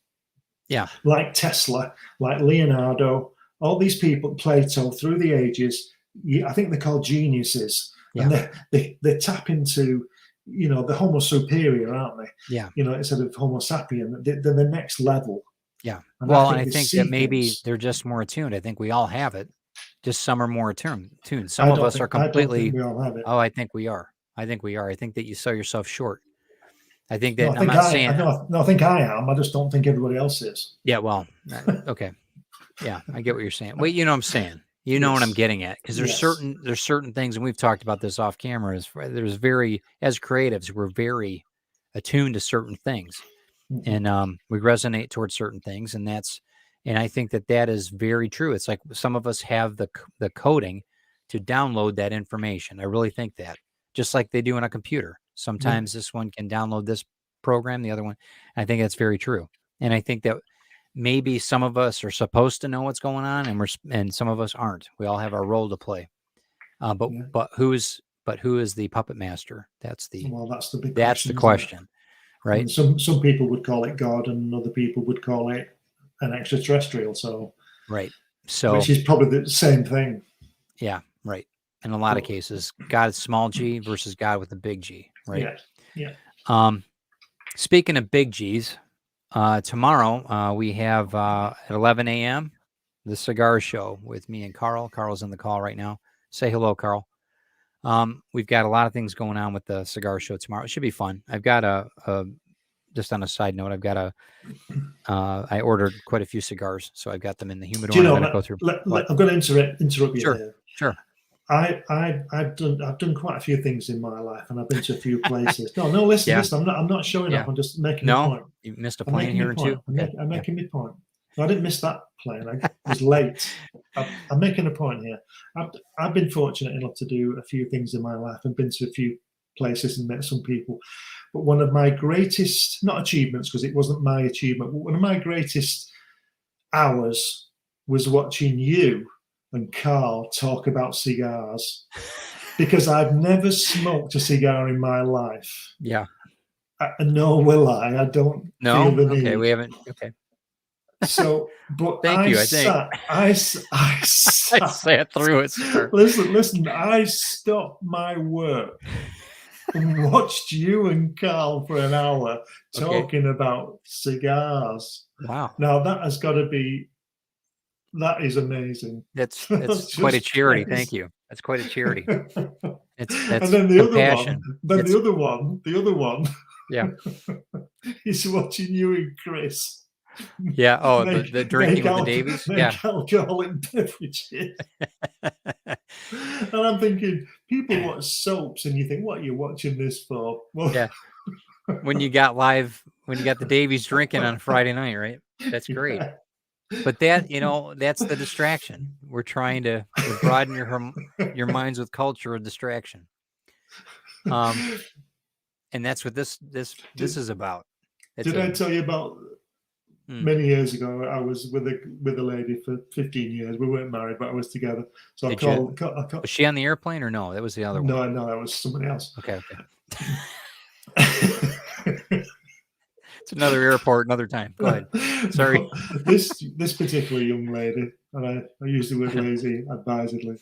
Yeah. Like Tesla, like Leonardo, all these people, Plato, through the ages, I think they're called geniuses. Yeah. And they tap into, the Homo superior, aren't they? Yeah. Instead of Homo sapien, they're the next level. Yeah. And I think that maybe they're just more attuned. I think we all have it. Just some are more attuned. Some of us are completely. I don't think we all have it. Oh, I think we are. I think that you sell yourself short. I think that I think I am. I just don't think everybody else is. Yeah, well, okay. Yeah, I get what you're saying. Well, what I'm saying. What I'm getting at, because there's certain things, and we've talked about this off camera. As creatives, we're very attuned to certain things, and we resonate towards certain things, and I think that is very true. It's like some of us have the coding to download that information. I really think that, just like they do on a computer. Sometimes this one can download this program, the other one. I think that's very true. And I think that maybe some of us are supposed to know what's going on, and some of us aren't. We all have our role to play. But who is the puppet master? That's the big question, right? And some people would call it God, and other people would call it an extraterrestrial. So right. Which is probably the same thing. Yeah, right. In a lot of cases, God is small g versus God with a big G, right? Yeah. Speaking of big G's, tomorrow we have at 11 a.m. the Cigar Show with me and Carl. Carl's in the call right now. Say hello, Carl. We've got a lot of things going on with the Cigar Show tomorrow. It should be fun. I've got just on a side note, I've got I ordered quite a few cigars, so I've got them in the humidor. Do you know, I'm going to go through. I'm going to interrupt you there. Sure. I've done quite a few things in my life, and I've been to a few places. No, listen. I'm not showing off. I'm just making a point. You missed a plane here too. I'm making my point. No, I didn't miss that plane. I was late. I'm making a point here. I've been fortunate enough to do a few things in my life and been to a few places and met some people. But one of my greatest, not achievements, because it wasn't my achievement, but one of my greatest hours was watching you and Carl talk about cigars, because I've never smoked a cigar in my life. Yeah. Nor will I. I don't No. feel the Okay. need. We haven't. Okay. So, but Thank you, I think. I I sat. sat through it, sir. Listen. I stopped my work and watched you and Carl for an hour talking about cigars. Wow. Now that has got to be. That is amazing. That's That's quite a just charity. crazy. Thank you. That's quite a charity. That's And then the compassion. other one, Yeah. is watching you and Chris. Yeah. Oh, Make- the drinking make with al- the Davies. make Yeah. alcoholic beverages. And I'm thinking, people watch soaps, and you think, what are you watching this for? Well, Yeah. When you got the Davies drinking on Friday night, right? That's great. yeah. But that, that's the distraction. We're trying to broaden your minds with culture and distraction. And that's what this is about. Did I tell you about many years ago? I was with a lady for 15 years. We weren't married, but I was together. So I called. Was she on the airplane or no? That was the other one. No, that was somebody else. Okay. It's another airport, another time. Go ahead. Sorry. No, this particular young lady, and I use the word lazy advisedly.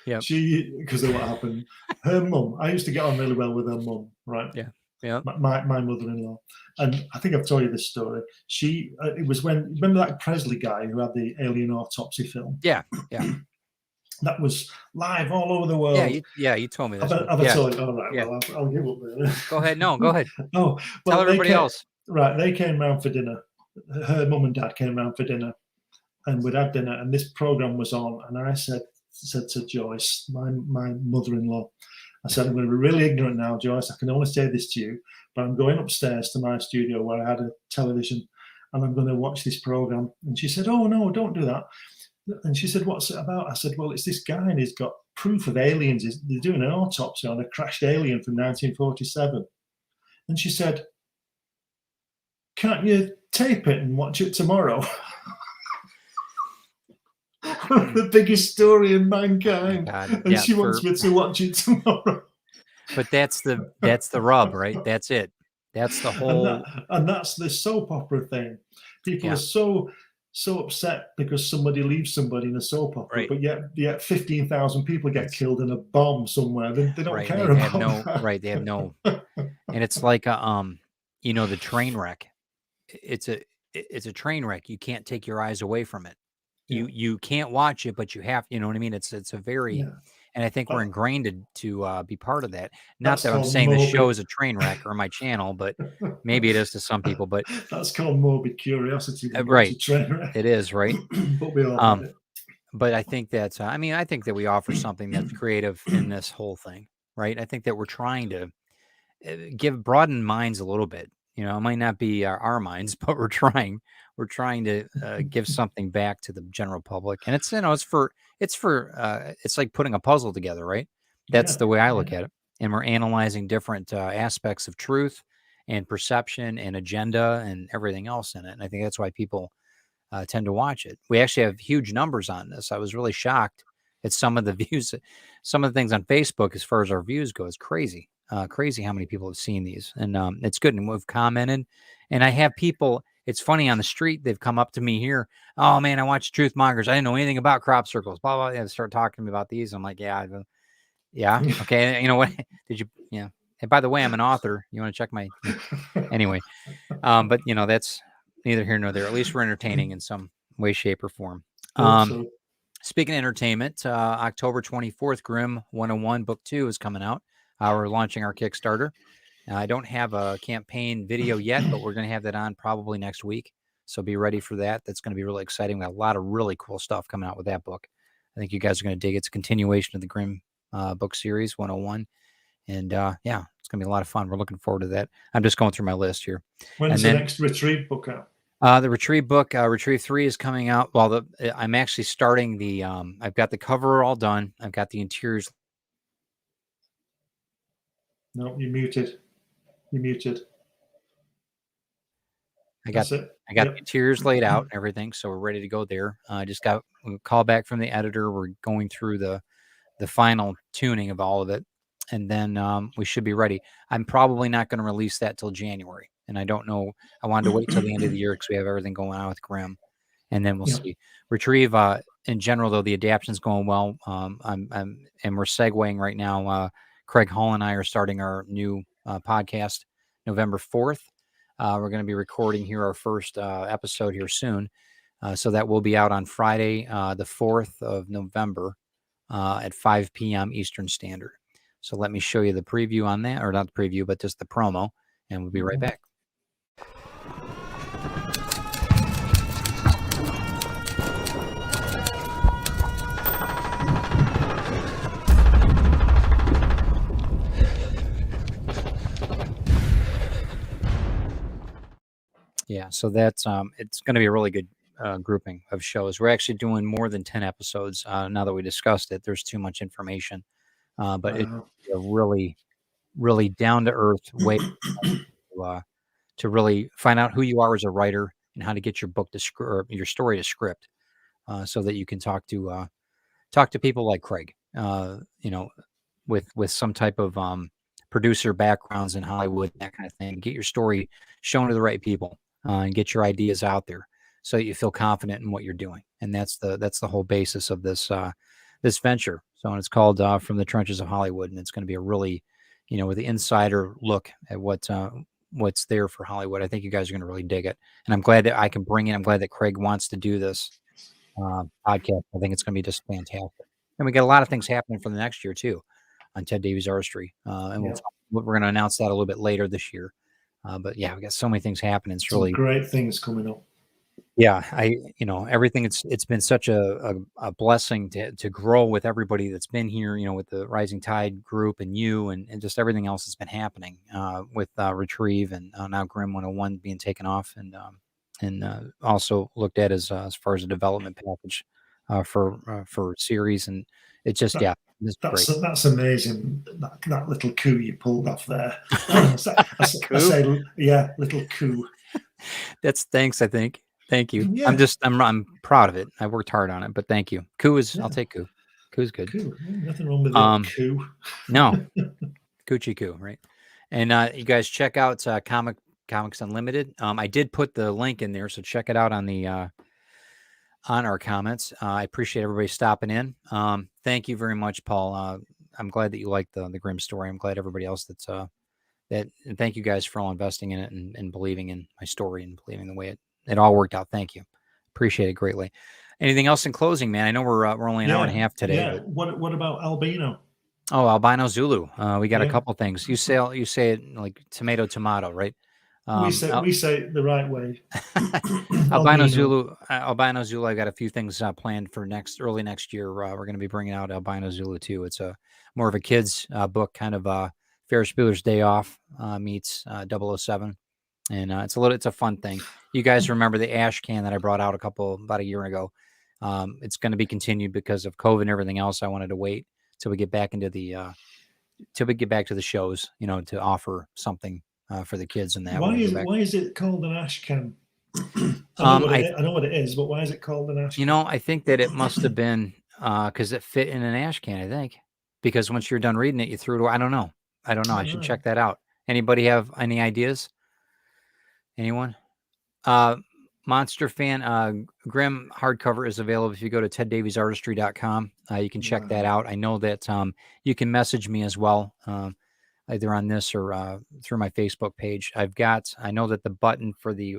Yeah. She, because of what happened, her mum. I used to get on really well with her mum, right? Yeah. Yeah. My mother-in-law, and I think I've told you this story. It was when, remember that Presley guy who had the alien autopsy film? Yeah. Yeah. That was live all over the world. You told me this. Have I told you? All right. Yeah. Well, I'll give up there. Go ahead. No, go ahead. Oh, well, tell everybody else. Right, they came round for dinner. Her mum and dad came round for dinner, and we'd had dinner, and this program was on. And I said to Joyce, my mother-in-law, I said, I'm going to be really ignorant now, Joyce. I can only say this to you, but I'm going upstairs to my studio where I had a television, and I'm going to watch this program. And she said, oh no, don't do that. And she said, what's it about? I said, well, it's this guy, and he's got proof of aliens. They're doing an autopsy on a crashed alien from 1947. And she said, can't you tape it and watch it tomorrow? The biggest story in mankind. God, and she wants me to watch it tomorrow. But that's the rub, right? That's it. That's the whole. And that's the soap opera thing. People are so upset because somebody leaves somebody in a soap opera, right. But yet 15,000 people get killed in a bomb somewhere. They don't care about that. Right. They have no. And it's like the train wreck. It's a train wreck. You can't take your eyes away from it. You can't watch it, but you have. You know what I mean? It's a very. Yeah. And I think we're ingrained to be part of that. Not that I'm saying the show is a train wreck or my channel, but maybe it is to some people. But that's called morbid curiosity. Right. It's a train wreck. It is, right? But we all it. But I think that's. I think that we offer something that's creative in this whole thing, right? I think that we're trying to broaden minds a little bit. It might not be our minds, but we're trying. We're trying to give something back to the general public, and it's it's like putting a puzzle together, right? That's the way I look at it. And we're analyzing different aspects of truth and perception and agenda and everything else in it. And I think that's why people tend to watch it. We actually have huge numbers on this. I was really shocked at some of the views, some of the things on Facebook as far as our views go. It's crazy. Crazy how many people have seen these, and it's good. And we've commented, and I have people. It's funny on the street. They've come up to me here. Oh man, I watched Truth Mongers. I didn't know anything about crop circles. Blah blah. They start talking to me about these. I'm like, yeah. Okay. You know what? Did you? Yeah. And by the way, I'm an author. You want to check my? Anyway, but that's neither here nor there. At least we're entertaining in some way, shape, or form. Speaking of entertainment, October 24th, Grimm 101 Book 2 is coming out. We're launching our Kickstarter. I don't have a campaign video yet, but we're going to have that on probably next week. So be ready for that. That's going to be really exciting. We got a lot of really cool stuff coming out with that book. I think you guys are going to dig it. It's a continuation of the Grimm book series 101. And it's going to be a lot of fun. We're looking forward to that. I'm just going through my list here. When's the next Retrieve book out? The Retrieve book, Retrieve 3 is coming out. Well, I'm actually starting the, I've got the cover all done. I've got the interiors. No, you're muted. You're muted. I got That's it. I got Yep. the interiors laid out and everything, so we're ready to go there. I just got a call back from the editor. We're going through the final tuning of all of it, and then we should be ready. I'm probably not going to release that till January, and I don't know. I wanted to wait till the end of the year because we have everything going on with Grimm, and then we'll Yeah. see. Retrieve in general, though, the adaption's going well. And we're segueing right now. Craig Hall and I are starting our new podcast November 4th. We're going to be recording here our first episode here soon. So that will be out on Friday, the 4th of November at 5 p.m. Eastern Standard. So let me show you the preview on that, or not the preview, but just the promo, and we'll be right back. Yeah, so that's it's going to be a really good grouping of shows. We're actually doing more than 10 episodes now that we discussed it. There's too much information, but it's a really, really down to earth way to really find out who you are as a writer and how to get your book to or your story to script, so that you can talk to people like Craig, with some type of producer backgrounds in Hollywood, that kind of thing. Get your story shown to the right people, and get your ideas out there so that you feel confident in what you're doing. And that's the whole basis of this this venture. So, and it's called From the Trenches of Hollywood, and it's going to be a really, with the insider look at what's there for Hollywood. I think you guys are going to really dig it, and I'm glad that I can bring in. I'm glad that Craig wants to do this podcast. I think it's going to be just fantastic, and we got a lot of things happening for the next year too on Ted Davies Artistry, and we're going to announce that a little bit later this year. But yeah, we got so many things happening. It's really great things coming up. Yeah, everything. It's been such a blessing to grow with everybody that's been here. With the Rising Tide group and you and just everything else that's been happening with Retrieve and now Grimm 101 being taken off and also looked at as far as a development package for series, and it's just it's great. That's amazing. That little coup you pulled off there. I say, yeah, little coup. That's thanks. I think. Thank you. Yeah. I'm proud of it. I worked hard on it, but thank you. Coup is, I'll take coup. Coup's good. Coup. Nothing wrong with the coup. No. Coochie coup, right? And you guys check out Comics Unlimited. I did put the link in there, so check it out on the on our comments. I appreciate everybody stopping in. Thank you very much, Paul. I'm glad that you liked the Grimm story. I'm glad everybody else and thank you guys for all investing in it and believing in my story and believing the way it all worked out. Thank you. Appreciate it greatly. Anything else in closing, man? I know we're only an hour and a half today. Yeah. But what about albino? Oh, albino Zulu. We got a couple things. You say it like tomato, right? We say it the right way. Albino Zulu. I got a few things planned for early next year. We're going to be bringing out Albino Zulu too. It's more of a kid's book, kind of Ferris Bueller's Day Off meets 007. And it's a fun thing. You guys remember the ash can that I brought out about a year ago? It's going to be continued because of COVID and everything else. I wanted to wait till we get back into till we get back to the shows, to offer something for the kids and that. Why is it called an ash can? I know what it is, but why is it called an ash can? I think that it must have been because it fit in an ash can, I think. Because once you're done reading it, you threw it away. I don't know. I should check that out. Anybody have any ideas? Anyone? Monster fan, Grimm hardcover is available if you go to teddaviesartistry.com. You can check that out. I know that you can message me as well, either on this or through my Facebook page. I know that the button for the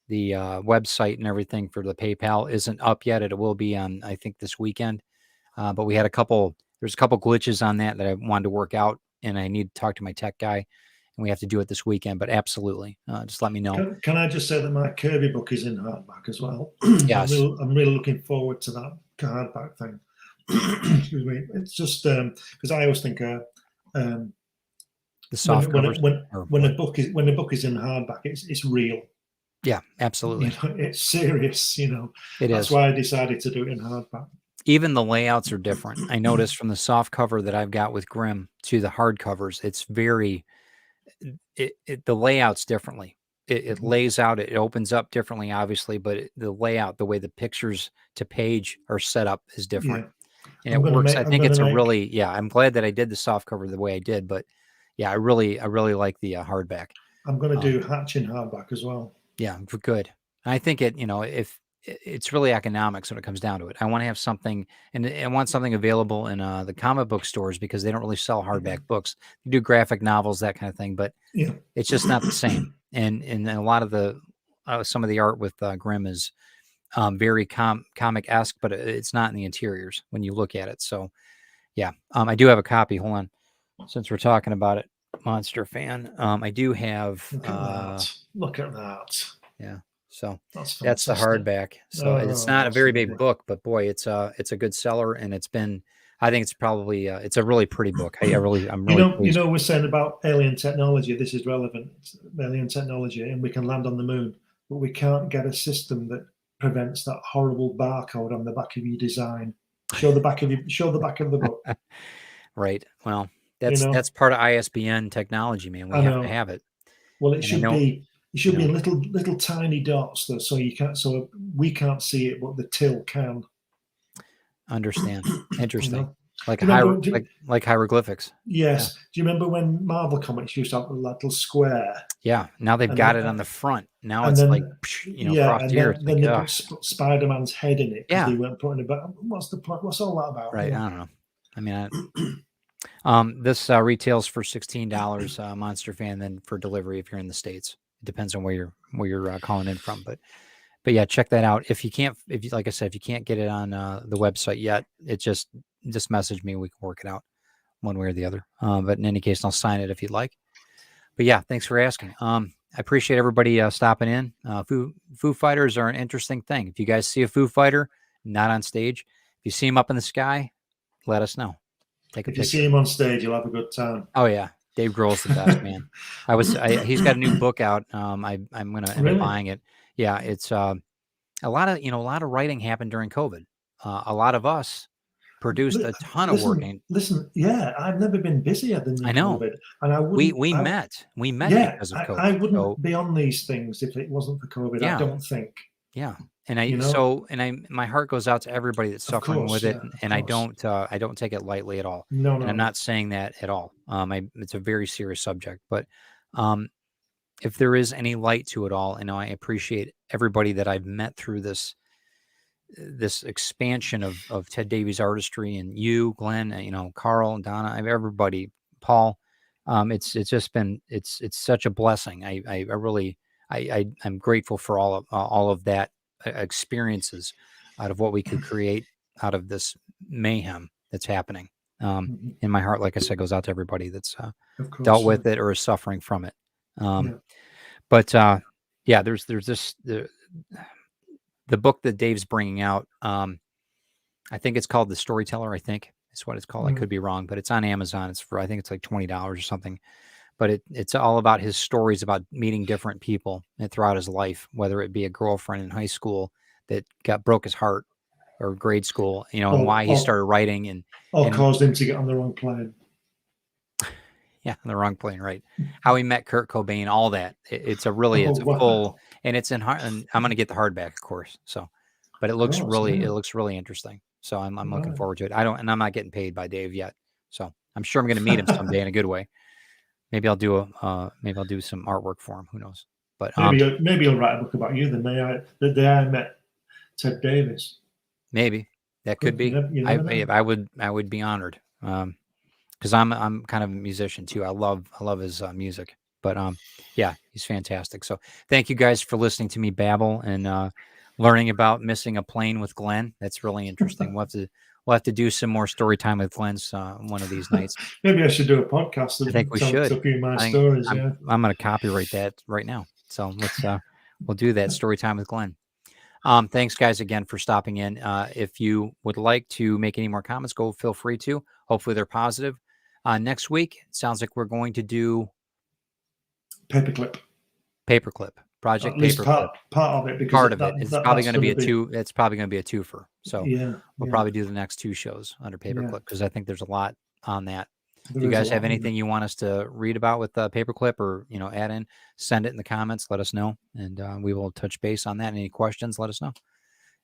website and everything for the PayPal isn't up yet. It will be on, I think, this weekend. But there's a couple glitches on that I wanted to work out, and I need to talk to my tech guy. We have to do it this weekend, but absolutely, just let me know. Can I just say that my Kirby book is in hardback as well? Yes. I'm really looking forward to that hardback thing. Excuse me. It's just because I always think the soft covers when a book is in hardback, it's real. Yeah, absolutely. It's serious. That's why I decided to do it in hardback. even the layouts are different. I noticed from the soft cover that I've got with Grimm to the hard covers, it's very the layouts differently. It lays out, it opens up differently, obviously, but the layout, the way the pictures to page are set up is different, Yeah. and I'm it gonna works. make. I I'm think gonna it's a make. really, yeah. I'm glad that I did the soft cover the way I did, but yeah, I really like the hardback. I'm gonna Um, do hatching hardback as well. Yeah, good. I think it, if it's really economics when it comes down to it. I want to have something, and I want something available in the comic book stores because they don't really sell hardback books. They do graphic novels, that kind of thing, but Yeah. it's just not the same. And a lot of the some of the art with Grimm is very comic-esque, but it's not in the interiors when you look at it. So yeah, I do have a copy. Hold on, since we're talking about it, Monster Fan. I do have. Look at that. Look at that. Yeah. So That's that's the fantastic. hardback. So it's not a That's very big lovely. book, but boy, it's a good seller, and it's been. I think it's probably it's a really pretty book. I'm really pleased. We're saying about alien technology. This is relevant. Alien technology, and we can land on the moon, but we can't get a system that prevents that horrible barcode on the back of your design. Show the back of the book. Right. Well, You know, that's part of ISBN technology, man. We I have to know. have it. Well, it And I should know, be. It should you be know, little tiny dots, though, so you can't. So we can't see it, but the till can. understand. You Interesting. know. Like Do you remember? like hieroglyphics. Yes. Do you remember when Marvel comics used to have a little square? Yeah. Now they've And got then, it on the front. Now and it's like, then yeah, across and here. It's then like, they put Spider-Man's head in it because yeah. they weren't putting it back. What's the point? What's all that about? Right. You I know? don't know. I mean, this retails for $16, Monster Fan. Then for delivery, if you're in the States, it depends on where you're calling in from. But yeah, check that out. If you like I said, if you can't get it on the website yet, it just message me. We can work it out one way or the other. But in any case, I'll sign it if you'd like. But yeah, thanks for asking. I appreciate everybody stopping in. Foo Fighters are an interesting thing. If you guys see a Foo Fighter not on stage, if you see him up in the sky, let us know. Take a If you picture. see him on stage, you'll have a good time. Oh yeah, Dave Grohl's the best, man. He's got a new book out. I'm gonna end up buying it. Yeah, it's a lot of writing happened during COVID. A lot of us produced a ton of work. Listen. Yeah, I've never been busier than I in know. COVID, and I wouldn't. We met Yeah, because of COVID. I wouldn't So, be on these things if it wasn't for COVID. yeah. I don't think. Yeah. And my heart goes out to everybody that's suffering with it, and I don't take it lightly at all. No, And I'm not saying that at all. It's a very serious subject, but if there is any light to it all, I appreciate everybody that I've met through this expansion of Ted Davies' artistry, and you, Glenn, Carl and Donna, everybody, Paul. It's just been it's such a blessing. I'm grateful for all of that experiences out of what we could create out of this mayhem that's happening. In my heart, like I said, goes out to everybody that's dealt with it or is suffering from it. But yeah, there's this the book that Dave's bringing out. I think it's called The Storyteller. I think is what it's called. I could be wrong, but it's on Amazon. I think it's like $20 or something. But it's all about his stories about meeting different people throughout his life, whether it be a girlfriend in high school that broke his heart, or grade school, and why he started writing and caused him to get on the wrong plane. Yeah, on the wrong plane, right? How he met Kurt Cobain, all that. It's a full, and it's in hard. And I'm going to get the hardback, of course. So, but it looks really interesting. So I'm looking forward to it. And I'm not getting paid by Dave yet. So I'm sure I'm going to meet him someday in a good way. Maybe I'll do some artwork for him. Who knows? But maybe he'll write a book about you the day I met Ted Davis. Maybe that could be. I would be honored. Because I'm kind of a musician too. I love his music. But yeah, he's fantastic. So thank you guys for listening to me babble and learning about missing a plane with Glenn. That's really interesting. We'll have to do some more story time with Glenn one of these nights. Maybe I should do a podcast. I think we should. A few of my stories. I'm going to copyright that right now. So let's we'll do that story time with Glenn. Thanks guys again for stopping in. If you would like to make any more comments, feel free to. Hopefully they're positive. Next week, it sounds like we're going to do Paperclip. Project At least Paperclip. part of it, because Part of it. It's probably that's going to be a gonna two. It's probably going to be a twofer. So Yeah, we'll yeah, probably do the next 2 shows under Paperclip because I think there's a lot on that. there Do you is a guys have lot in anything you want us to read about with Paperclip, or add in? Send it in the comments. Let us know, and we will touch base on that. Any questions? Let us know.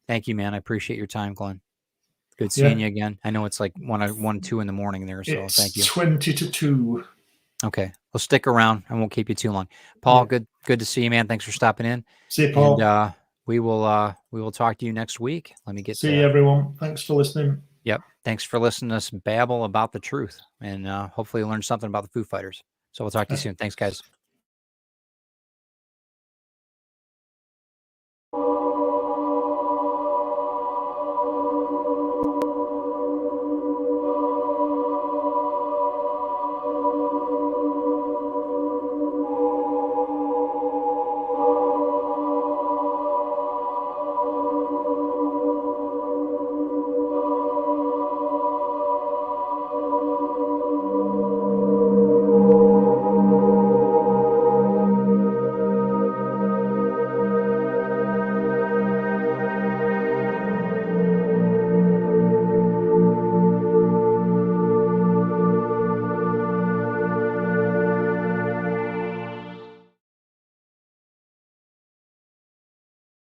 Thank you, man. I appreciate your time, Glenn. Good seeing you again. I know it's like 1, 2 in the morning there, so It's thank you. 20 to 2. Okay, well, stick around. I won't keep you too long. Paul, good to see you, man. Thanks for stopping in. See you, Paul. And we will talk to you next week. Let me get. See you, everyone. Thanks for listening. Yep. Thanks for listening to us babble about the truth, and hopefully learn something about the Foo Fighters. So we'll talk to you soon. Thanks, guys.